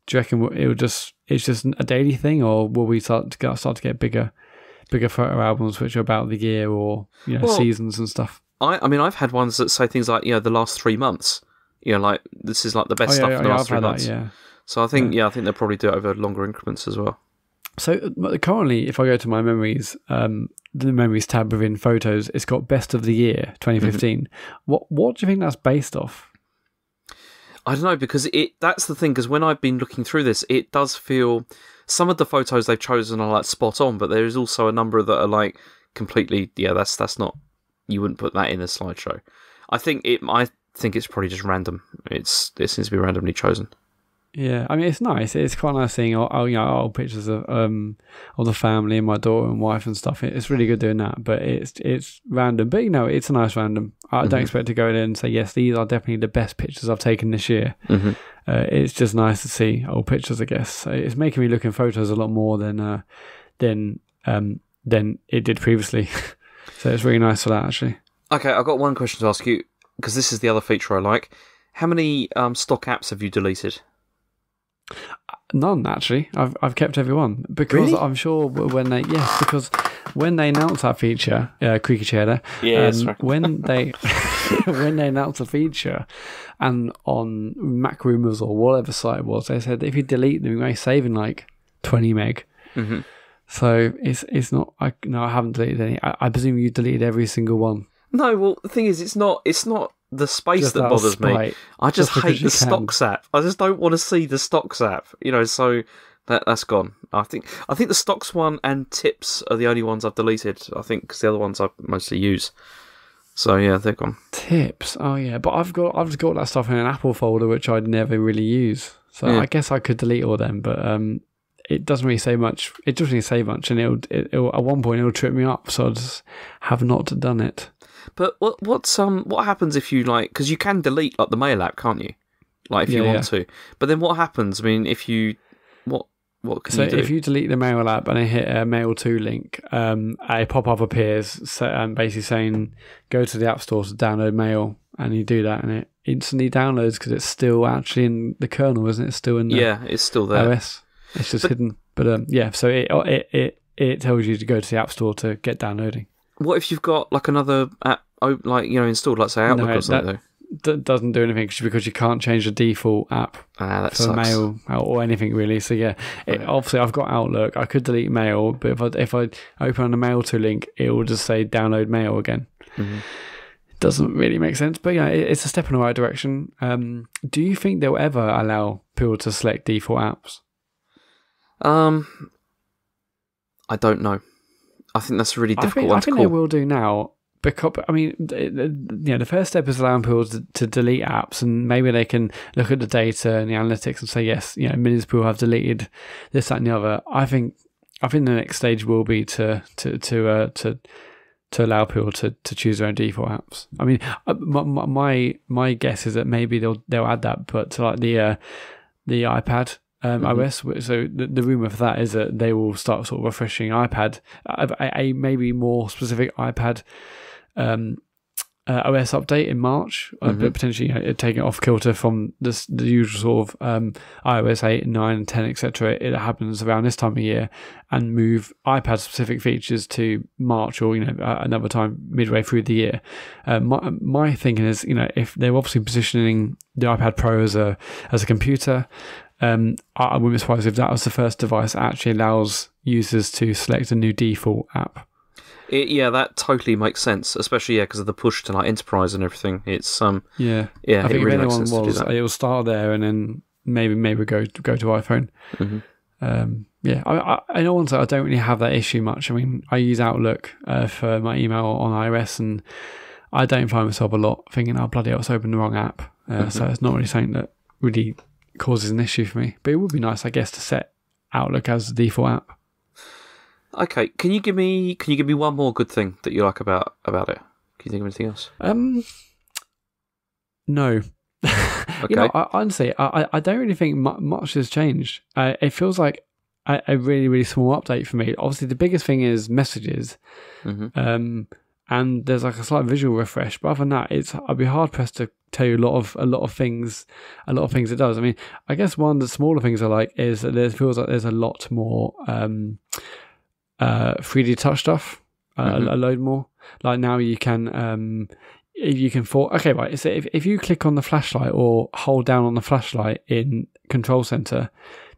do you reckon it's just a daily thing, or will we start to get bigger photo albums which are about the year or seasons and stuff? I mean, I've had ones that say things like the last 3 months. Like this is like the best stuff for the last 3 months. So I think they'll probably do it over longer increments as well. So currently, if I go to my memories, the memories tab within photos, it's got best of the year 2015. What do you think that's based off? I don't know, because that's the thing, because when I've been looking through this, it does feel some of the photos they've chosen are like spot on, but there is also a number that are like completely, that's not, you wouldn't put that in a slideshow. I think it's probably just random. It seems to be randomly chosen. Yeah, I mean it's nice. It's quite nice seeing old pictures of the family and my daughter and wife and stuff. It's really good doing that, but it's random. But it's a nice random. I don't expect to go in and say yes, these are definitely the best pictures I've taken this year. It's just nice to see old pictures, I guess. So it's making me look in photos a lot more than it did previously. So it's really nice for that, actually. Okay, I've got one question to ask you because this is the other feature I like. How many stock apps have you deleted? None, actually. I've kept everyone because really? I'm sure when they announced that feature, Creaky Chair there, when they announced the feature, and on Mac Rumors or whatever site it was, they said if you delete them, you're saving like 20 meg. So it's not. I haven't deleted any. I presume you deleted every single one. No, well the thing is, it's not the space just that bothers me. I just hate the stocks app. I just don't want to see the stocks app. So that's gone. I think the stocks one and tips are the only ones I've deleted. I think because the other ones I mostly use. So yeah, they're gone. Tips. Oh yeah, but I've just got that stuff in an Apple folder which I'd never really use. So yeah. I guess I could delete all them, but it doesn't really say much. It doesn't really say much, and it'll at one point it'll trip me up. So I just have not done it. But what happens if you because you can delete the Mail app, can't you? If you want to. But then what happens? I mean, if you what can you do? So if you delete the Mail app and I hit a Mail to link, a pop-up appears basically saying go to the App Store to download Mail, and you do that, and it instantly downloads because it's still actually in the kernel, isn't it? It's still in the it's still there. OS. It's just hidden. But so it tells you to go to the App Store to get downloading. What if you've got another app installed, say Outlook or something? That doesn't do anything because you can't change the default app that for sucks. Mail or anything really. So yeah, obviously I've got Outlook. I could delete Mail, but if I open the Mail to link, it will just say download Mail again. It doesn't really make sense, but it's a step in the right direction. Do you think they'll ever allow people to select default apps? I don't know. I think that's a really difficult one to call. I think they will do now because the first step is allowing people to delete apps, and maybe they can look at the data and the analytics and say yes, millions of people have deleted this, that, and the other. I think the next stage will be to allow people to choose their own default apps. I mean, my guess is that maybe they'll add that, but to the iPad. iOS. So the rumor for that is that they will start sort of refreshing iPad, a maybe more specific iPad OS update in March, but potentially taking it off kilter from the usual sort of iOS 8, 9, and 10, etc. It happens around this time of year, and move iPad specific features to March or another time midway through the year. My thinking is if they're obviously positioning the iPad Pro as a computer. I wouldn't be surprised if that was the first device that actually allows users to select a new default app. That totally makes sense, especially because of the push to Enterprise and everything. It's I think if really anyone makes sense to do that. It'll start there and then maybe go to iPhone. I know once I don't really have that issue much. I mean, I use Outlook for my email on iOS, and I don't find myself a lot thinking, "Oh bloody hell, it's opened the wrong app." So it's not really something that really causes an issue for me, but it would be nice, I guess, to set Outlook as the default app. Okay, can you give me one more good thing that you like about it? Can you think of anything else? No. Okay. Honestly, I don't really think much has changed. It feels like a really, really small update for me. Obviously, the biggest thing is messages. And there's a slight visual refresh, but other than that, I'd be hard pressed to tell you a lot of things it does. I mean, I guess one of the smaller things I like is that it feels like there's a lot more 3D touch stuff, a load more. Like now you can so if you click on the flashlight or hold down on the flashlight in Control Center,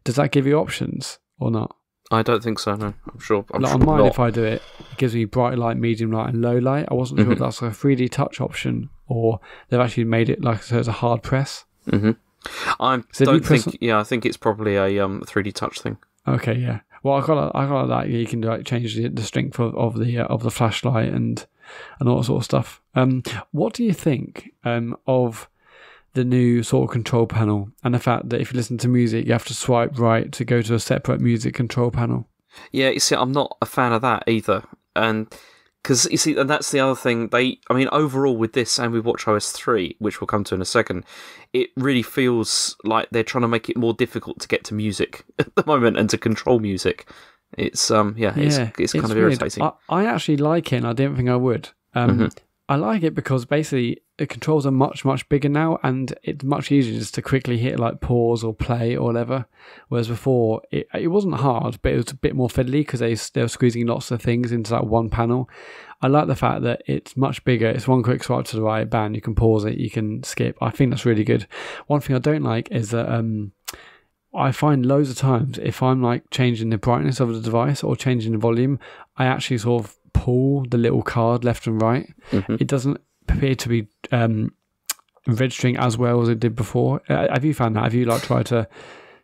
does that give you options or not? I don't think so, no. I'm sure on mine, if I do it, it gives me bright light, medium light, and low light. I wasn't sure if that's a 3D touch option or they've actually made it so it's a hard press. I think it's probably a 3D touch thing. Okay, yeah. Well, I got that. You can change the strength of the flashlight and all that sort of stuff. What do you think of the new sort of control panel, and the fact that if you listen to music, you have to swipe right to go to a separate music control panel. Yeah, you see, I'm not a fan of that either, and because you see, and that's the other thing. Overall with this and with watchOS 3, which we'll come to in a second, it really feels like they're trying to make it more difficult to get to music at the moment and to control music. It's it's kind of weird. irritating. I actually like it, and I didn't think I would. I like it because basically the controls are much, much bigger now, and it's much easier just to quickly hit like pause or play or whatever. Whereas before, it wasn't hard, but it was a bit more fiddly because they were squeezing lots of things into that one panel. I like the fact that it's much bigger. It's one quick swipe to the right, bam, you can pause it, you can skip. I think that's really good. One thing I don't like is that I find loads of times if I'm like changing the brightness of the device or changing the volume, I actually sort of pull the little card left and right. It doesn't appear to be registering as well as it did before. Have you found that? Have you like tried to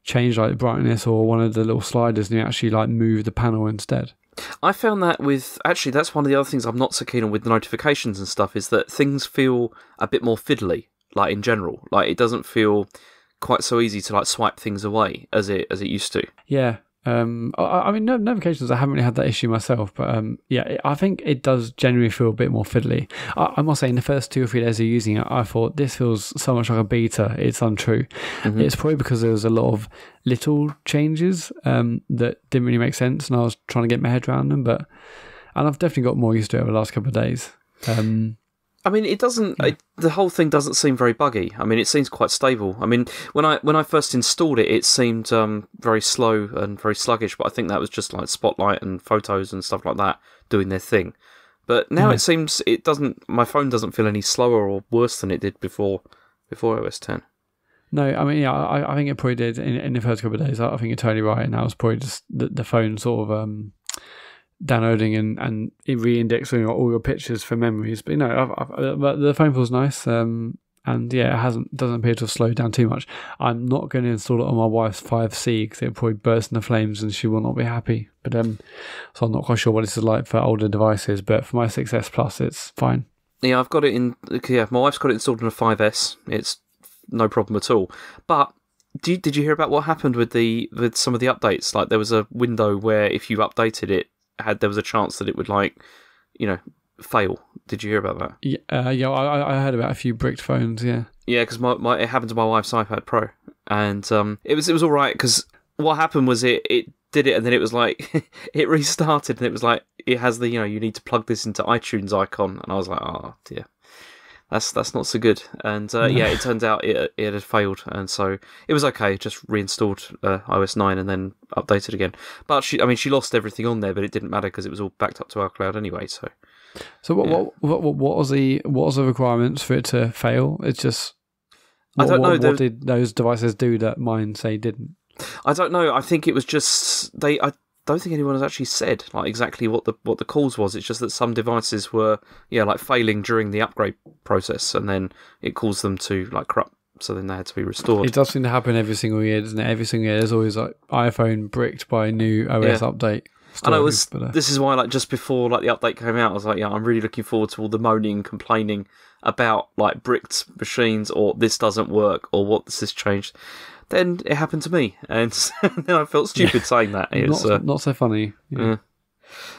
change like the brightness or one of the little sliders and you actually like move the panel instead? I found that that's one of the other things I'm not so keen on with the notifications and stuff, is that things feel a bit more fiddly, like in general. Like it doesn't feel quite so easy to like swipe things away as it used to. Yeah. I mean, notifications, I haven't really had that issue myself, but I think it does generally feel a bit more fiddly. I must say, in the first 2 or 3 days of using it, I thought this feels so much like a beta, it's untrue. It's probably because there was a lot of little changes that didn't really make sense, and I was trying to get my head around them, and I've definitely got more used to it over the last couple of days. I mean, it doesn't. The whole thing doesn't seem very buggy. I mean, it seems quite stable. I mean, when I first installed it, it seemed very slow and very sluggish. But I think that was just like Spotlight and Photos and stuff like that doing their thing. But now it seems it doesn't. My phone doesn't feel any slower or worse than it did before OS 10. No, I mean, I think it probably did in the first couple of days. I think you're totally right, and that was probably just the phone sort of downloading and re-indexing all your pictures for memories. But but the phone feels nice, and yeah, it doesn't appear to have slowed down too much. I'm not going to install it on my wife's 5C because it'll probably burst into flames and she will not be happy. But so I'm not quite sure what this is like for older devices. But for my 6S Plus, it's fine. Yeah, I've got it in. Yeah, my wife's got it installed on a 5S. It's no problem at all. But did you hear about what happened with some of the updates? Like there was a window where if you updated it, there was a chance that it would fail. Did you hear about that? Yeah, I heard about a few bricked phones. Yeah, because it happened to my wife's iPad Pro, and it was all right because what happened was it did it and then it was like it restarted and it was like it has the you need to plug this into iTunes icon, and I was like, oh dear. That's not so good, and it turned out it had failed, and so it was okay. Just reinstalled iOS 9 and then updated again. But she lost everything on there, but it didn't matter because it was all backed up to our cloud anyway. So what was the requirements for it to fail? It's just I don't know. What did those devices do that mine say didn't? I don't know. I think it was just I don't think anyone has actually said like exactly what the cause was. It's just that some devices were failing during the upgrade process, and then it caused them to like corrupt. So then they had to be restored. It does seem to happen every single year, doesn't it? Every single year, there's always like iPhone bricked by a new OS update. And this is why just before the update came out, I was like, yeah, I'm really looking forward to all the moaning and complaining about like bricked machines or this doesn't work or what this changed. Then it happened to me, and then I felt stupid saying that. It's not so funny. Yeah.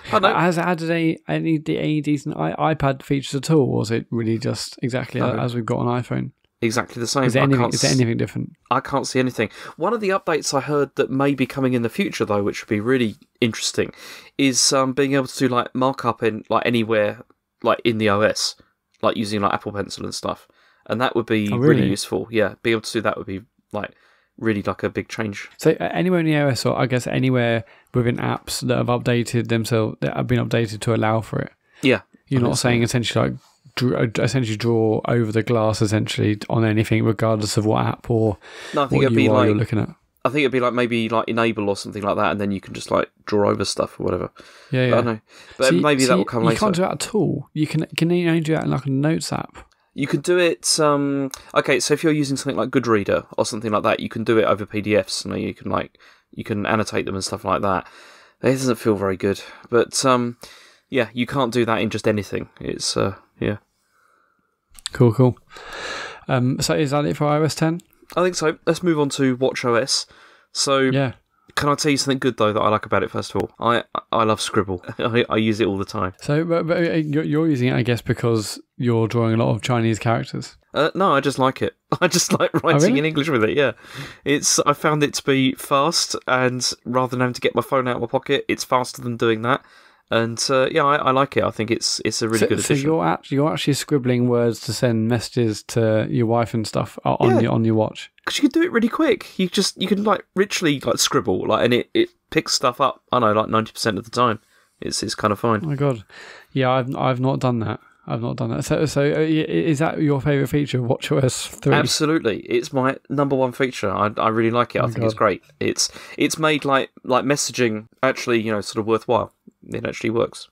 Has it added any decent iPad features at all, or was it really just exactly as we've got on iPhone? Exactly the same. Is there anything different? I can't see anything. One of the updates I heard that may be coming in the future, though, which would be really interesting, is being able to do like markup in like anywhere, like in the OS, like using like Apple Pencil and stuff, and that would be really useful. Yeah, being able to do that would be like really like a big change. So anywhere in the OS, or I guess anywhere within apps that have updated themselves, that have been updated to allow for it. Yeah, you're not saying essentially like draw over the glass essentially on anything, regardless of what app or I think it'd be like you're looking at. I think it'd be like maybe like enable or something like that, and then you can just like draw over stuff or whatever. Yeah, but I don't know. But maybe that will come later. You can't do that at all. You can only do that in like a notes app. You could do it. Okay, so if you're using something like Goodreader or something like that, you can do it over PDFs. You can annotate them and stuff like that. It doesn't feel very good, but you can't do that in just anything. It's yeah. Cool. So is that it for iOS 10? I think so. Let's move on to watchOS. So, Yeah. Can I tell you something good, though, that I like about it, first of all? I love Scribble. I use it all the time. So but you're using it, I guess, because you're drawing a lot of Chinese characters. No, I just like it. I just like writing in English with it, yeah. I found it to be fast, and rather than having to get my phone out of my pocket, it's faster than doing that. And I like it. I think it's a really good addition. So you're actually scribbling words to send messages to your wife and stuff on your watch. Because you can do it really quick. You can like literally like scribble and it picks stuff up. I know, like 90% of the time. It's kind of fine. Oh my god, yeah, I've not done that. I've not done that. So is that your favourite feature of watchOS 3? Absolutely, it's my number one feature. I really like it. I think it's great. It's made like messaging actually sort of worthwhile. It actually works.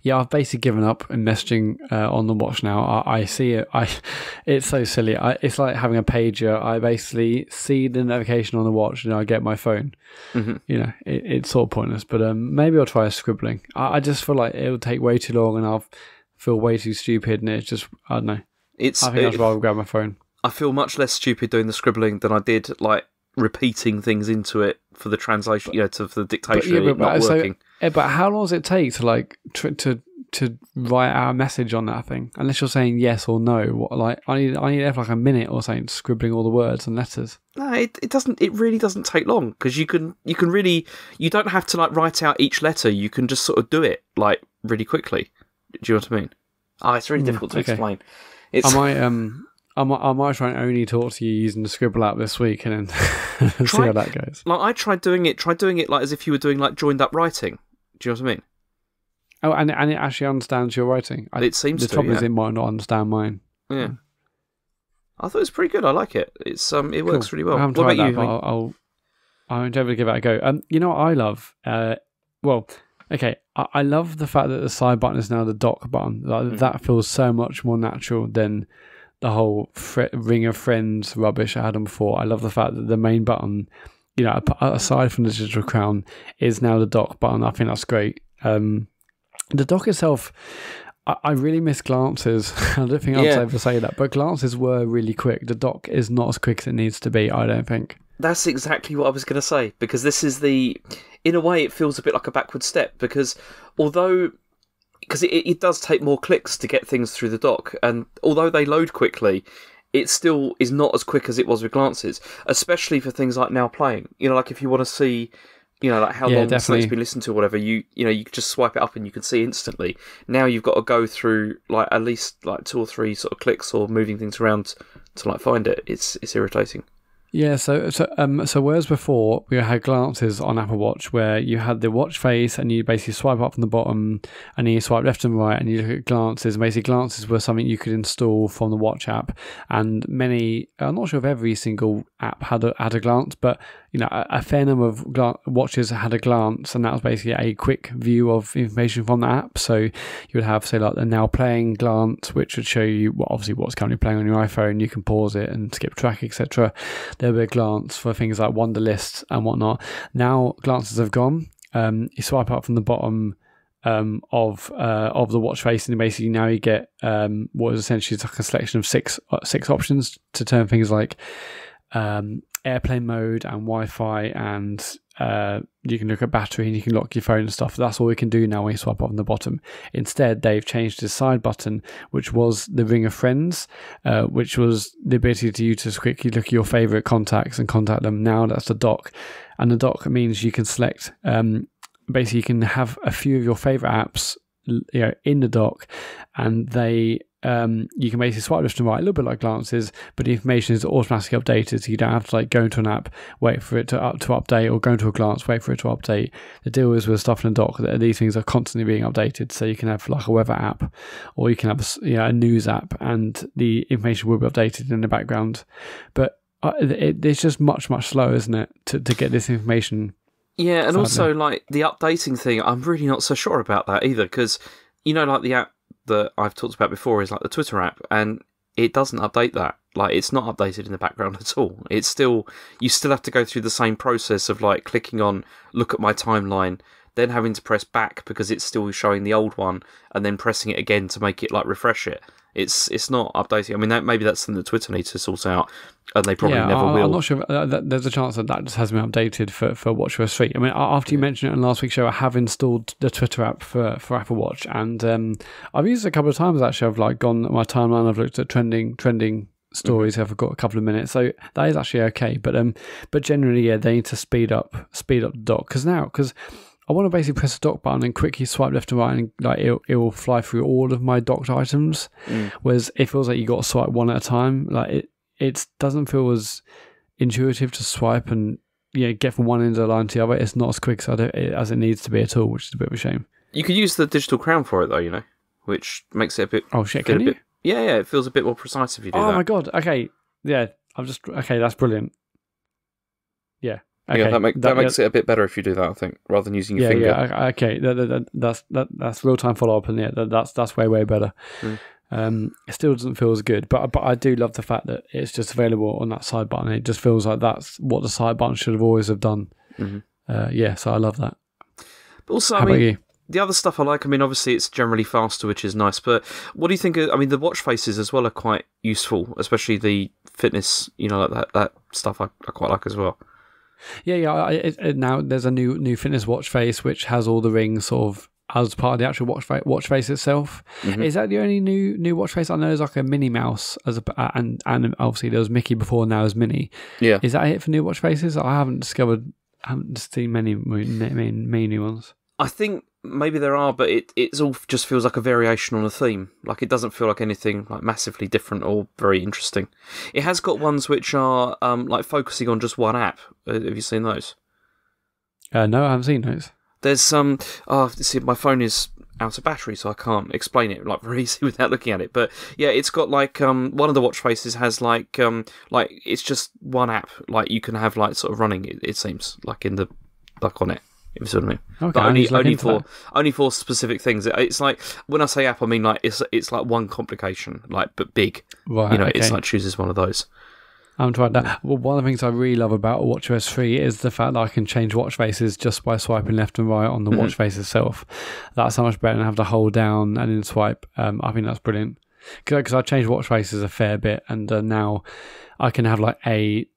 Yeah, I've basically given up in messaging on the watch now. I see it. It's so silly. It's like having a pager. I basically see the notification on the watch and I get my phone. Mm-hmm. It's sort of pointless. But maybe I'll try scribbling. I just feel like it'll take way too long and I'll feel way too stupid. And it's just, I don't know. I think I'd rather grab my phone. I feel much less stupid doing the scribbling than I did like repeating things into it for the translation, for the dictation. Not working. But how long does it take to like to write out a message on that thing? Unless you're saying yes or no. What, like I need to have like a minute or something scribbling all the words and letters. No, it doesn't. It really doesn't take long because you don't have to like write out each letter. You can just sort of do it like really quickly. Do you know what I mean? It's really difficult to explain. I might try and only talk to you using the Scribble app this week and then see how that goes. Like I tried doing it like as if you were doing like joined up writing. Do you know what I mean? Oh, and it actually understands your writing. It seems to. The trouble is it might not understand mine. Yeah. I thought it was pretty good. I like it. It works really well. I haven't tried that, but I'll endeavour to give it a go. You know what I love? I love the fact that the side button is now the dock button. Like, that feels so much more natural than the whole ring of friends rubbish I had on before. I love the fact that the main button, aside from the digital crown, is now the dock button. I think that's great. The dock itself, I really miss glances. I don't think I'll ever say that, but glances were really quick. The dock is not as quick as it needs to be, I don't think. That's exactly what I was going to say, because this is in a way, it feels a bit like a backward step, because it does take more clicks to get things through the dock, and although they load quickly, it still is not as quick as it was with glances, especially for things like Now Playing. Like if you want to see, like how long it's been listened to or whatever, you can just swipe it up and you can see instantly. Now you've got to go through like at least like 2 or 3 sort of clicks or moving things around to like find it. It's irritating. Yeah, so whereas before we had glances on Apple Watch where you had the watch face and you basically swipe up from the bottom and then you swipe left and right and you look at glances. And basically glances were something you could install from the watch app, and I'm not sure if every single app had a glance, but a fair number of watches had a glance, and that was basically a quick view of information from the app. So you would have, say, like the Now Playing glance, which would show you obviously what's currently playing on your iPhone. You can pause it and skip track, etc. There would be a glance for things like Wonderlist and whatnot. Now glances have gone. You swipe up from the bottom of the watch face, and basically now you get what is essentially like a selection of six options to turn things like airplane mode and Wi-Fi, and you can look at battery and you can lock your phone and stuff. That's all we can do now when you swipe up on the bottom. Instead, they've changed the side button, which was the ring of friends, which was the ability to you to quickly look at your favourite contacts and contact them. Now that's the dock, and the dock means you can select basically you can have a few of your favourite apps in the dock, and they you can basically swipe left and right, a little bit like glances, but the information is automatically updated, so you don't have to like go into an app, wait for it to update, or go into a glance, wait for it to update. The deal is with stuff in the dock that these things are constantly being updated, so you can have like a weather app, or you can have a news app, and the information will be updated in the background. But it's just much slower, isn't it, to get this information? Yeah, and also like the updating thing, I'm really not so sure about that either, because like the app that I've talked about before is like the Twitter app, and it doesn't update that. Like, it's not updated in the background at all. You still have to go through the same process of like clicking on look at my timeline, then having to press back because it's still showing the old one, and then pressing it again to make it like refresh it. It's not updating. I mean, maybe that's something that Twitter needs to sort out, and they probably never will. I'm not sure. There's a chance that just hasn't been updated for watchOS 3. I mean, after you mentioned it in last week's show, I have installed the Twitter app for Apple Watch, and I've used it a couple of times actually. I've like gone at my timeline, I've looked at trending stories. I've got a couple of minutes, so that is actually okay. But generally, yeah, they need to speed up the dock because I want to basically press the dock button and quickly swipe left and right, and like it will fly through all of my docked items. Whereas it feels like you got to swipe one at a time. Like it doesn't feel as intuitive to swipe and get from one end of the line to the other. It's not as quick as it needs to be at all, which is a bit of a shame. You could use the digital crown for it though, which makes it a bit. Oh shit! Can you? Yeah, it feels a bit more precise if you do that. Oh my god! Okay, yeah, that's brilliant. Yeah. Okay. Yeah, that makes it a bit better if you do that, I think, rather than using your finger. Yeah, okay. That's real time follow up, and that's way better. It still doesn't feel as good, but I do love the fact that it's just available on that side button. It just feels like that's what the side button should have always have done. So I love that. But also, How about you? The other stuff I like, obviously it's generally faster, which is nice, but what do you think the watch faces as well are quite useful, especially the fitness, like that stuff I quite like as well. Yeah. Now there's a new fitness watch face which has all the rings sort of as part of the actual watch face itself. Is that the only new watch face? I know there's like a Minnie Mouse and obviously there was Mickey before, now there's Minnie. Yeah. Is that it for new watch faces? I haven't seen many new ones. I think maybe there are, but it all just feels like a variation on a theme. Like it doesn't feel like anything like massively different or very interesting. It has got ones which are like focusing on just one app. Have you seen those? No, I haven't seen those. There's some. See, my phone is out of battery, so I can't explain it like very easy without looking at it. But yeah, it's got like one of the watch faces has like it's just one app. Like you can have like sort of running. It seems like on it. If you see what I mean. Okay, but only for specific things. It's like when I say app, I mean like it's like one complication, like but big. Right. Okay. It's like chooses one of those. I'm trying that. Well, one of the things I really love about watchOS 3 is the fact that I can change watch faces just by swiping left and right on the watch face itself. That's so much better than have to hold down and then swipe. I think that's brilliant. Because I change watch faces a fair bit, and now I can have the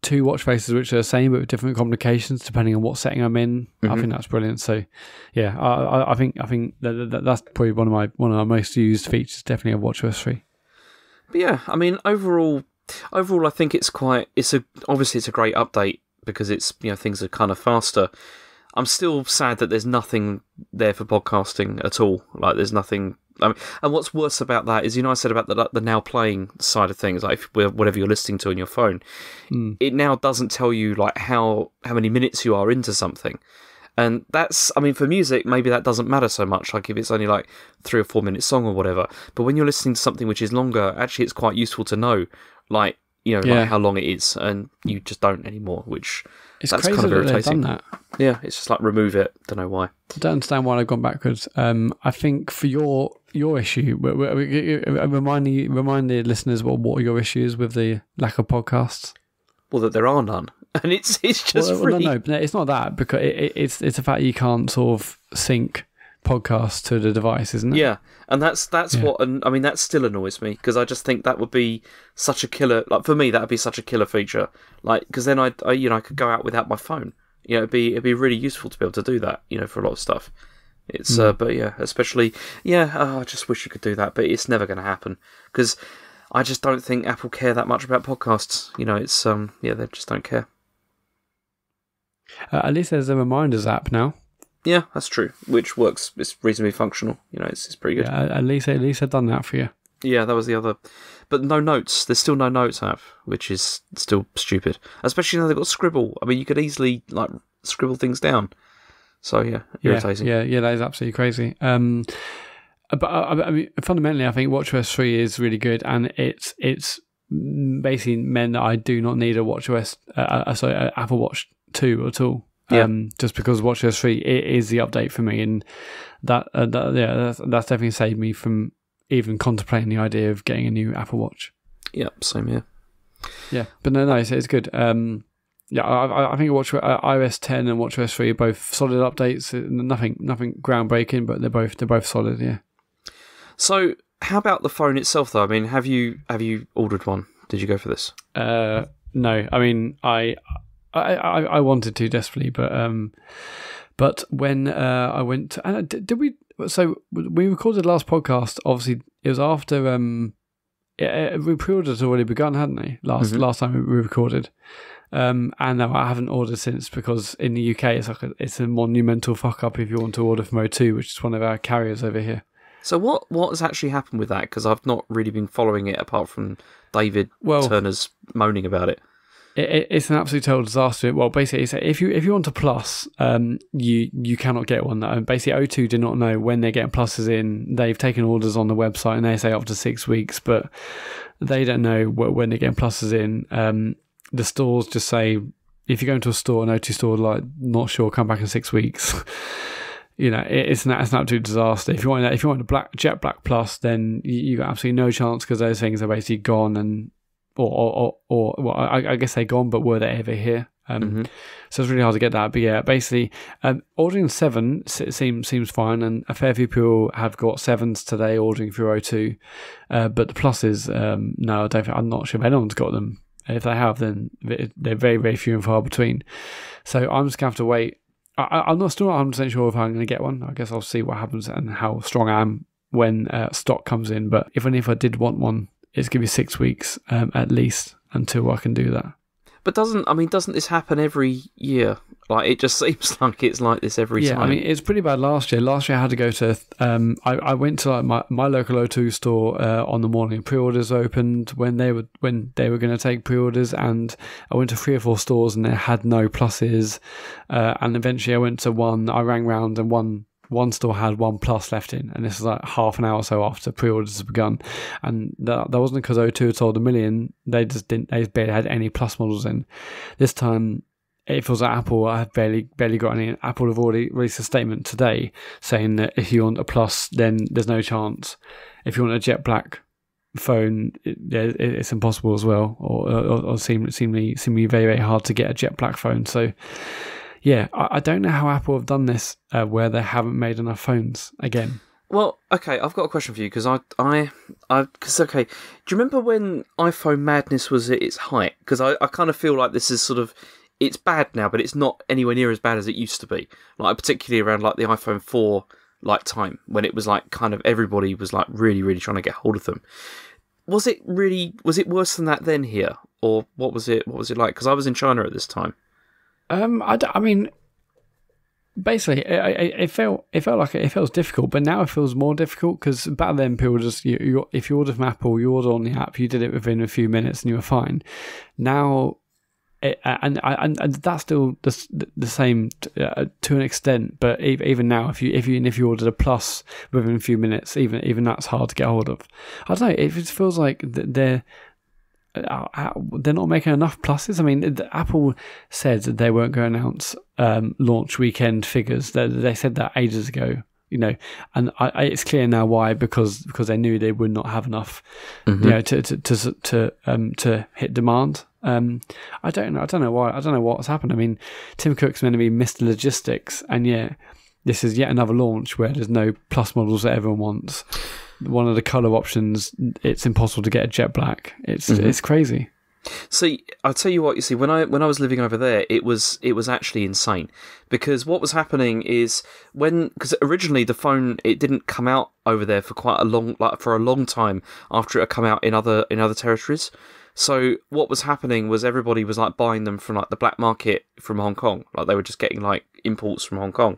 two watch faces which are the same but with different complications depending on what setting I'm in. I think that's brilliant. So yeah, I think that's probably one of my most used features, definitely of watchOS 3. But yeah, overall I think obviously it's a great update because it's things are kind of faster. I'm still sad that there's nothing there for podcasting at all. Like there's nothing. And what's worse about that is, I said about the now playing side of things, like whatever you're listening to on your phone, it now doesn't tell you like how many minutes you are into something. And that's, for music, maybe that doesn't matter so much, like if it's only like 3 or 4 minute song or whatever. But when you're listening to something which is longer, actually it's quite useful to know, like how long it is, and you just don't anymore, which it's that's crazy kind of irritating. They've done that. Yeah, it's just like remove it. Don't know why. I don't understand why they've gone backwards. I think for your issue, remind the listeners what your issue is with the lack of podcasts. Well, that there are none, and it's just free. No, it's not that, because it's the fact you can't sort of sync podcasts to the device, isn't it? Yeah, and that's what, that still annoys me, because I just think that would be such a killer. Like for me, that would be such a killer feature. Like because then I could go out without my phone. It'd be really useful to be able to do that. For a lot of stuff. It's but yeah, especially I just wish you could do that, but it's never going to happen because I just don't think Apple care that much about podcasts. It's they just don't care. At least there's a reminders app now. Yeah, that's true. Which works. It's reasonably functional. It's pretty good. Yeah, at least I've done that for you. Yeah, that was the other. But no notes. There's still no notes app, which is still stupid. Especially now they've got Scribble. You could easily like scribble things down. So yeah, irritating. Yeah, that is absolutely crazy. But fundamentally, I think watchOS 3 is really good, and it's basically meant that I do not need a watchOS, Apple Watch 2 at all. Yeah. Just because watchOS 3 is the update for me, and that's definitely saved me from even contemplating the idea of getting a new Apple Watch. Yeah, same here. Yeah, but no, it's good. yeah, I think iOS 10 and watchOS 3 are both solid updates. Nothing groundbreaking, but they're both solid. Yeah. So, how about the phone itself, though? I mean, have you ordered one? Did you go for this? No. I mean, I wanted to desperately, but when I went, did we? So we recorded the last podcast. Obviously, it was after we pre-ordered had already begun, hadn't they? Last time we recorded. And no, I haven't ordered since because in the UK it's a monumental fuck up if you want to order from O2, which is one of our carriers over here. So what has actually happened with that? Because I've not really been following it apart from David Turner's moaning about it. It's an absolute total disaster. Well, basically, if you want a plus, you cannot get one. Basically, O2 do not know when they're getting pluses in. They've taken orders on the website and they say up to 6 weeks, but they don't know when they're getting pluses in. The stores just say if you go into a store, an O2 store, like not sure, come back in 6 weeks. You know, it's an absolute disaster. If you want a Jet Black Plus, then you got absolutely no chance because those things are basically gone and or well, I guess they're gone, but were they ever here? So it's really hard to get that. But yeah, basically, ordering 7 seems fine, and a fair few people have got 7s today ordering through O2. But the pluses, no, I don't think, I'm not sure if anyone's got them. If they have, then they're very, very few and far between. So I'm just going to have to wait. I'm still not 100% sure if I'm going to get one. I guess I'll see what happens and how strong I am when stock comes in. But even if I did want one, it's going to be 6 weeks at least until I can do that. But doesn't this happen every year? Like, it just seems like it's like this every time. Yeah, I mean, it's pretty bad last year. Last year I had to go to, I went to like my local O2 store on the morning pre-orders opened when they were going to take pre-orders, and I went to 3 or 4 stores and they had no pluses, and eventually I went to one, I rang round and one store had 1 plus left in, and this was like half an hour or so after pre-orders had begun, and that wasn't because O2 had sold 1 million. They barely had any plus models in. This time, if it was Apple, I had barely got any. Apple have already released a statement today saying that if you want a plus, then there's no chance. If you want a jet black phone, it's impossible as well, or seemingly very, very hard to get a jet black phone. So yeah, I don't know how Apple have done this where they haven't made enough phones again. Well, okay, I've got a question for you because do you remember when iPhone madness was at its height? Because I kind of feel like this is sort of, it's bad now, but it's not anywhere near as bad as it used to be. Like, particularly around like the iPhone 4 like time when it was like kind of everybody was like really, really trying to get hold of them. Was it worse than that then here, or what was it like? Because I was in China at this time. I mean, basically, it felt difficult, but now it feels more difficult because back then people just if you order from Apple, you order on the app, you did it within a few minutes and you were fine. Now, and that's still the same to an extent, but even now, if you ordered a plus within a few minutes, even that's hard to get hold of. I don't know. It just feels like they're not making enough pluses. I mean, Apple said that they weren't going to announce launch weekend figures. They said that ages ago, you know, and it's clear now why, because they knew they would not have enough, you know, to hit demand. I don't know why. I don't know what's happened. I mean, Tim Cook's meant to be Mr. Logistics, and yet this is yet another launch where there's no plus models that everyone wants. One of the colour options, it's impossible to get a jet black. It's crazy. See, I'll tell you what. You see, when I was living over there, it was actually insane, because what was happening is because originally the phone, it didn't come out over there for quite a long time after it had come out in other territories. So what was happening was everybody was like buying them from like the black market from Hong Kong, like they were just getting like imports from Hong Kong.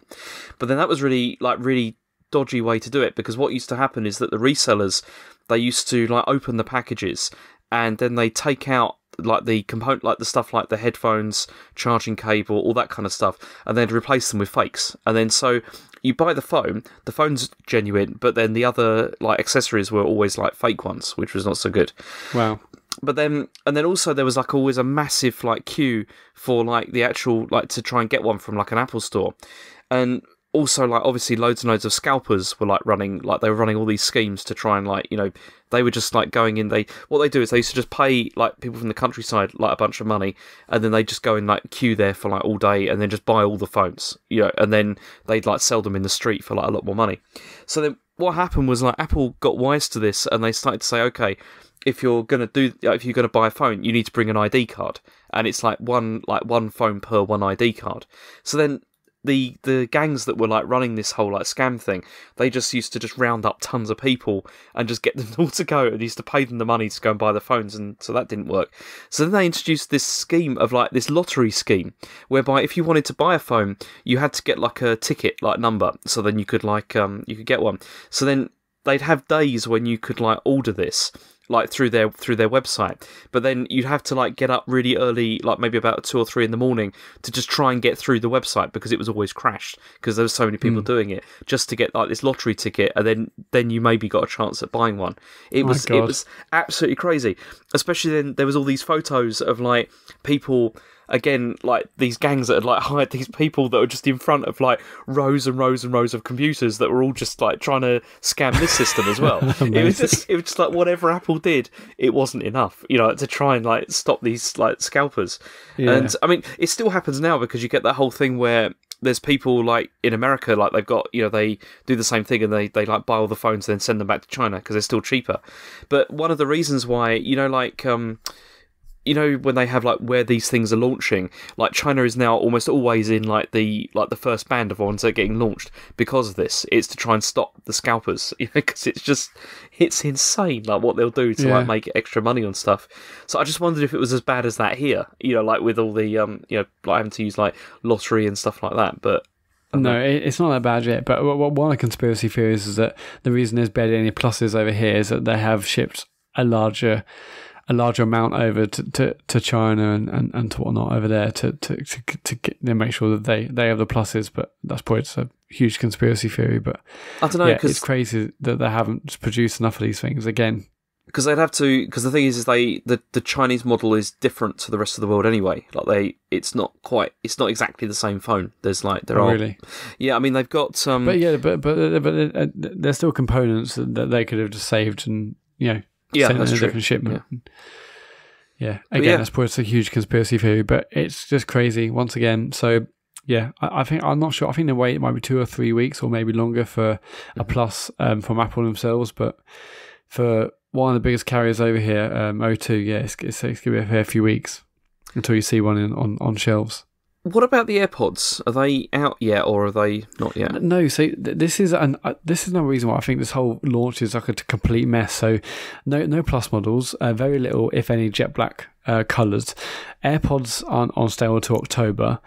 But then that was really dodgy way to do it, because what used to happen is that the resellers, they used to like open the packages and then they take out like the component, like the stuff like the headphones, charging cable, all that kind of stuff, and then replace them with fakes. And then so you buy the phone's genuine, but then the other like accessories were always like fake ones, which was not so good. Wow. But then also there was like always a massive like queue for like the actual like to try and get one from like an Apple store. And also, like, obviously loads and loads of scalpers were like running all these schemes to try and, like, they were just like going in. What they do is they used to just pay like people from the countryside like a bunch of money, and then they just go and like queue there for like all day, and then just buy all the phones, and then they'd like sell them in the street for like a lot more money. So then what happened was, like, Apple got wise to this, and they started to say, okay, if you're gonna buy a phone, you need to bring an ID card, and it's like one phone per one ID card. So then the gangs that were like running this whole like scam thing, they just used to just round up tons of people and just get them all to go, and used to pay them the money to go and buy the phones, and so that didn't work. So then they introduced this scheme of like this lottery scheme, whereby if you wanted to buy a phone, you had to get like a ticket like number, so then you could get one. So then they'd have days when you could like order this, like through their website, but then you'd have to like get up really early, like maybe about 2 or 3 in the morning, to just try and get through the website, because it was always crashed because there were so many people doing it, just to get like this lottery ticket, and then you maybe got a chance at buying one. It was absolutely crazy. Especially then there was all these photos of like people, again, like these gangs that had like hired these people that were just in front of like rows and rows and rows of computers that were all just like trying to scam this system as well. It was just like whatever Apple did, it wasn't enough, to try and like stop these like scalpers. Yeah. And I mean, it still happens now, because you get that whole thing where there's people like in America, like they've got, they do the same thing, and they like buy all the phones and then send them back to China because they're still cheaper. But one of the reasons why, when they have like where these things are launching, like China is now almost always in like the first band of ones that are getting launched because of this. It's to try and stop the scalpers, because it's insane like what they'll do to like make extra money on stuff. So I just wondered if it was as bad as that here, like with all the like having to use like lottery and stuff like that. But no, it's not that bad yet. But one of the conspiracy theories is that the reason there's barely any pluses over here is that they have shipped a larger amount over to China and to whatnot over there to make sure that they have the pluses. But that's probably just a huge conspiracy theory. But I don't know, it's crazy that they haven't produced enough of these things again. Because they'd have to. Because the thing is the Chinese model is different to the rest of the world anyway. Like it's not exactly the same phone. There's like really. Yeah, I mean they've got but there's still components that they could have just saved and sent in a different shipment. Yeah. Again, that's probably a huge conspiracy theory, but it's just crazy once again. So yeah, I'm not sure. I think the wait might be 2 or 3 weeks or maybe longer for a plus from Apple themselves, but for one of the biggest carriers over here, O2, it's going to be a fair few weeks until you see one on shelves. What about the AirPods? Are they out yet, or are they not yet? No. So this is no reason why I think this whole launch is like a complete mess. So no Plus models, very little, if any, jet black colours. AirPods aren't on sale until October,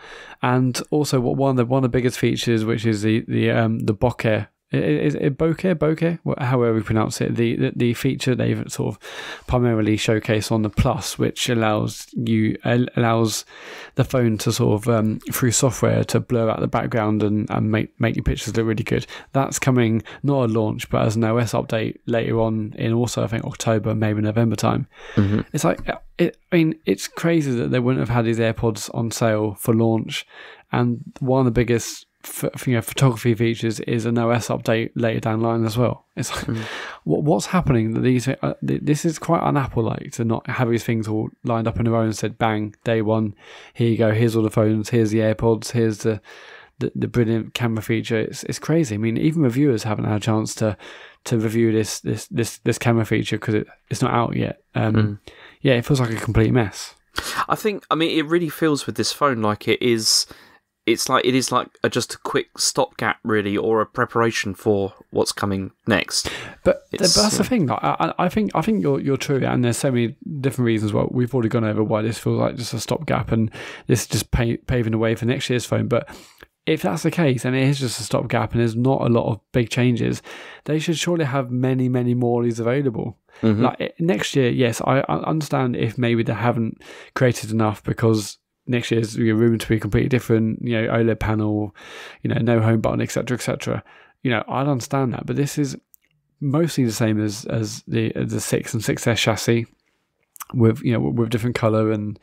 and also one of the biggest features, which is the bokeh. Is it bokeh, however we pronounce it, the feature they've sort of primarily showcased on the Plus, which allows the phone to sort of through software to blur out the background and make your pictures look really good. That's coming not at launch, but as an OS update later on in also I think October, maybe November time. Mm-hmm. It's like it's crazy that they wouldn't have had these AirPods on sale for launch, and one of the biggest photography features is an OS update later down the line as well. It's like, what's happening? That this is quite un-Apple-like to not have these things all lined up in a row and said, bang, day one, here you go, here's all the phones, here's the AirPods, here's the brilliant camera feature. It's crazy. I mean, even reviewers haven't had a chance to review this camera feature because it's not out yet. Yeah, it feels like a complete mess. It really feels with this phone like it is like just a quick stopgap, really, or a preparation for what's coming next. But that's the thing. I think you're true, and there's so many different reasons. Well, we've already gone over why this feels like just a stopgap, and this is just paving the way for next year's phone. But if that's the case, and it is just a stopgap, and there's not a lot of big changes, they should surely have many, many more of these available. Mm-hmm. Like next year, yes, I understand if maybe they haven't created enough because next year's room to be completely different, OLED panel, no home button, etc., etc. I'd understand that, but this is mostly the same as the 6 and 6S chassis with different color and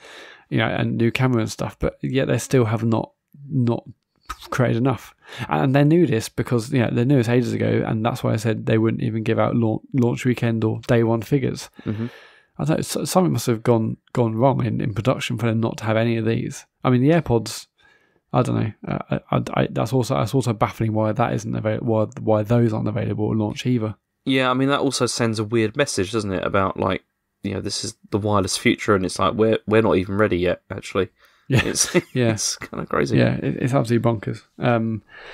and new camera and stuff. But yet they still have not created enough. And they knew this because they knew this ages ago, and that's why I said they wouldn't even give out launch weekend or day one figures. Mm-hmm. I don't know, something must have gone wrong in production for them not to have any of these. I mean, the AirPods, I don't know. That's also baffling why that isn't available. Why those aren't available at launch either. Yeah, I mean that also sends a weird message, doesn't it? About like, this is the wireless future, and it's like we're not even ready yet. Actually, it's kind of crazy. Yeah, it's absolutely bonkers.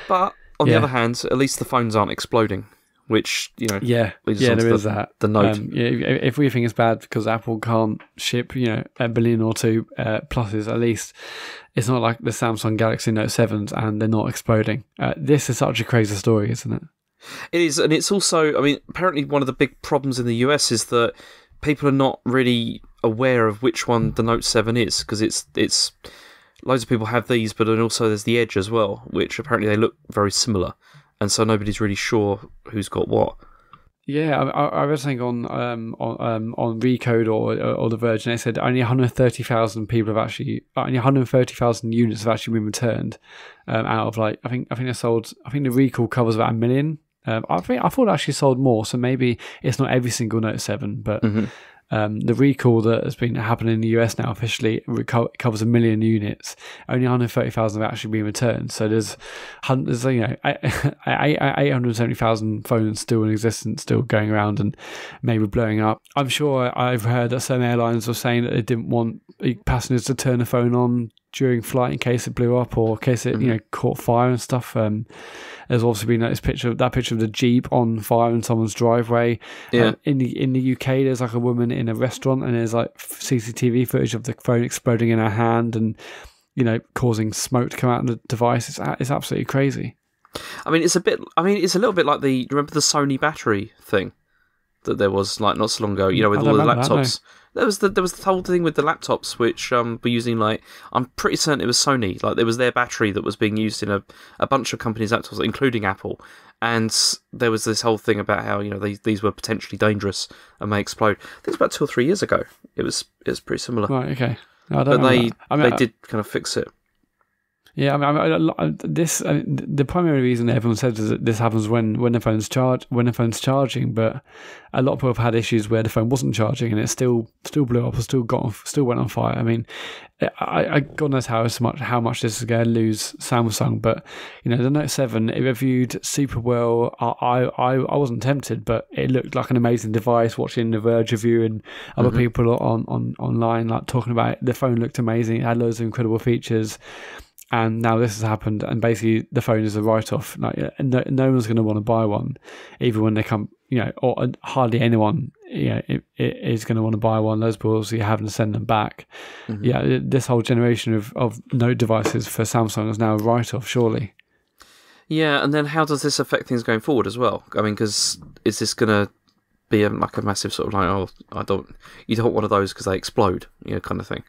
But on the other hand, at least the phones aren't exploding, which leads us on there to is that. The Note. If we think it's bad because Apple can't ship a billion or two pluses, at least it's not like the Samsung Galaxy Note 7s and they're not exploding. This is such a crazy story, isn't it? It is, and it's also, I mean, apparently one of the big problems in the US is that people are not really aware of which one the Note 7 is, because it's loads of people have these, but then also there's the Edge as well, which apparently they look very similar, and so nobody's really sure who's got what. Yeah, I read something on Recode or The Verge, and they said only 130,000 units have actually been returned out of I think they sold. I think the recall covers about 1 million. I thought it actually sold more, so maybe it's not every single Note 7, but the recall that has been happening in the US now officially covers 1 million units. Only 130,000 have actually been returned. So there's 870,000 phones still in existence, still going around and maybe blowing up. I'm sure I've heard that some airlines were saying that they didn't want passengers to turn the phone on during flight in case it blew up or in case it caught fire and stuff. There's obviously been that picture of the Jeep on fire in someone's driveway. Yeah. In the UK, there's like a woman in a restaurant, and there's like CCTV footage of the phone exploding in her hand and causing smoke to come out of the device. It's absolutely crazy. I mean, it's a little bit like you remember the Sony battery thing that there was like not so long ago. With all the laptops. There was the whole thing with the laptops which were using I'm pretty certain it was Sony. There was their battery that was being used in a bunch of companies' laptops, including Apple. And there was this whole thing about how these were potentially dangerous and may explode. I think it's about 2 or 3 years ago. It was pretty similar. Right. Okay. They did kind of fix it. Yeah, the primary reason everyone says is that this happens when the phone's charging, but a lot of people have had issues where the phone wasn't charging and it still blew up or still went on fire. I mean, I God knows how much this is going to lose Samsung, but the Note 7, it reviewed super well. I wasn't tempted, but it looked like an amazing device. Watching the Verge review and other people online talking about it, the phone looked amazing. It had loads of incredible features. And now this has happened, and basically the phone is a write-off. No one's going to want to buy one, even when they come, or hardly anyone, is going to want to buy one. Those people obviously having to send them back. Mm-hmm. Yeah, this whole generation of Note devices for Samsung is now a write-off, surely. Yeah, and then how does this affect things going forward as well? I mean, because is this going to be a massive sort of you don't want one of those because they explode, kind of thing.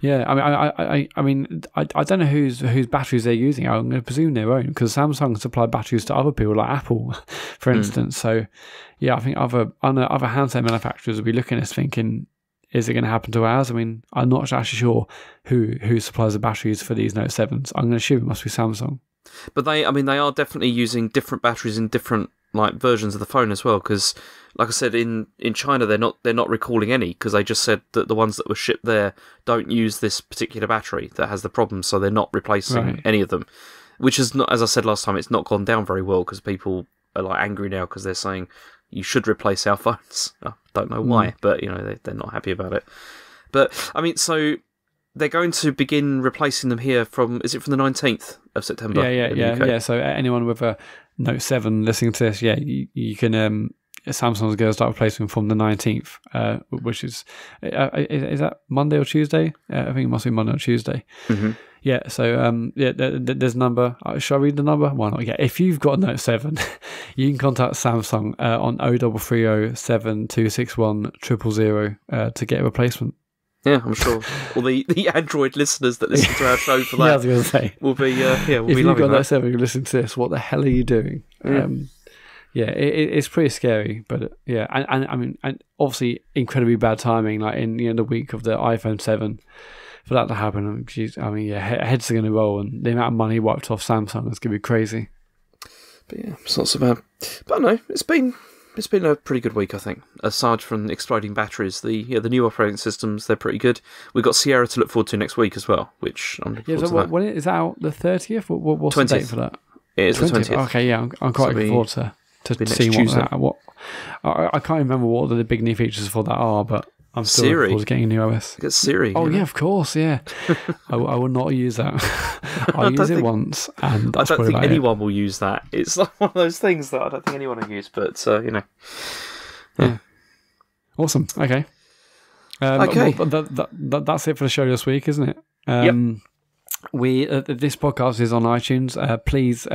Yeah, I mean, I don't know whose batteries they're using. I'm going to presume their own, because Samsung supply batteries to other people, like Apple, for instance. So, yeah, I think other handset manufacturers will be looking at this thinking, is it going to happen to ours? I mean, I'm not actually sure who supplies the batteries for these Note 7s. I'm going to assume it must be Samsung. But they are definitely using different batteries in different versions of the phone as well, because like I said, in China they're not recalling any, because they just said that the ones that were shipped there don't use this particular battery that has the problem, so they're not replacing any of them, which is not, as I said last time, it's not gone down very well, because people are angry now because they're saying you should replace our phones. I don't know why, but they're not happy about it. But I mean, so they're going to begin replacing them here from the 19th of September? Yeah. So anyone with a Note 7 listening to this, you can, Samsung's going to start replacing from the 19th, which is that Monday or Tuesday? I think it must be Monday or Tuesday. Mm-hmm. Yeah, so there's a number. Should I read the number? Why not? Yeah, if you've got a Note 7, you can contact Samsung on 0330 7261 000 to get a replacement. Yeah, I'm sure. Or the Android listeners that listen to our show for that. Yeah, I was going to say. Will be, we'll if be loving that. If you've got Note 7, you're listening to this, what the hell are you doing? It's pretty scary, but and I mean, and obviously incredibly bad timing, in the week of the iPhone 7 for that to happen, heads are going to roll, and the amount of money wiped off Samsung is going to be crazy. But yeah, it's not so bad. But no, it's been a pretty good week, I think. Aside from exploding batteries, the new operating systems, they're pretty good. We've got Sierra to look forward to next week as well, which I'm looking forward to that. When is that out? The 30th? What's 20th. The date for that? It is 20th. the 20th. Okay, yeah, I'm quite looking forward to seeing what I can't remember what the big new features for that are, but I'm still looking forward to getting a new OS. Get Siri. Oh, yeah, of course, yeah. I will not use that. I'll use it once, and I don't think anyone will use that. It's like one of those things that I don't think anyone will use, but, Yeah. Awesome. Okay. Okay. That's it for the show this week, isn't it? Yep. This podcast is on iTunes. Please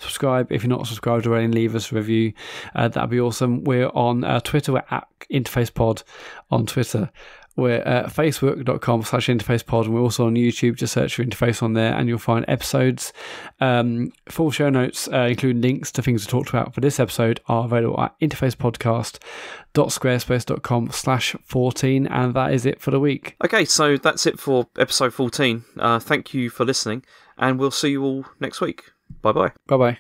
subscribe if you're not subscribed already, and leave us a review. That'd be awesome. We're on Twitter. We're at InterfacePod on Twitter. We're at facebook.com/interfacepod, and we're also on YouTube. Just search for Interface on there, and you'll find episodes. Full show notes, including links to things we talked about for this episode, are available at interfacepodcast.squarespace.com/14, and that is it for the week. Okay, so that's it for episode 14. Thank you for listening, and we'll see you all next week. Bye-bye. Bye-bye.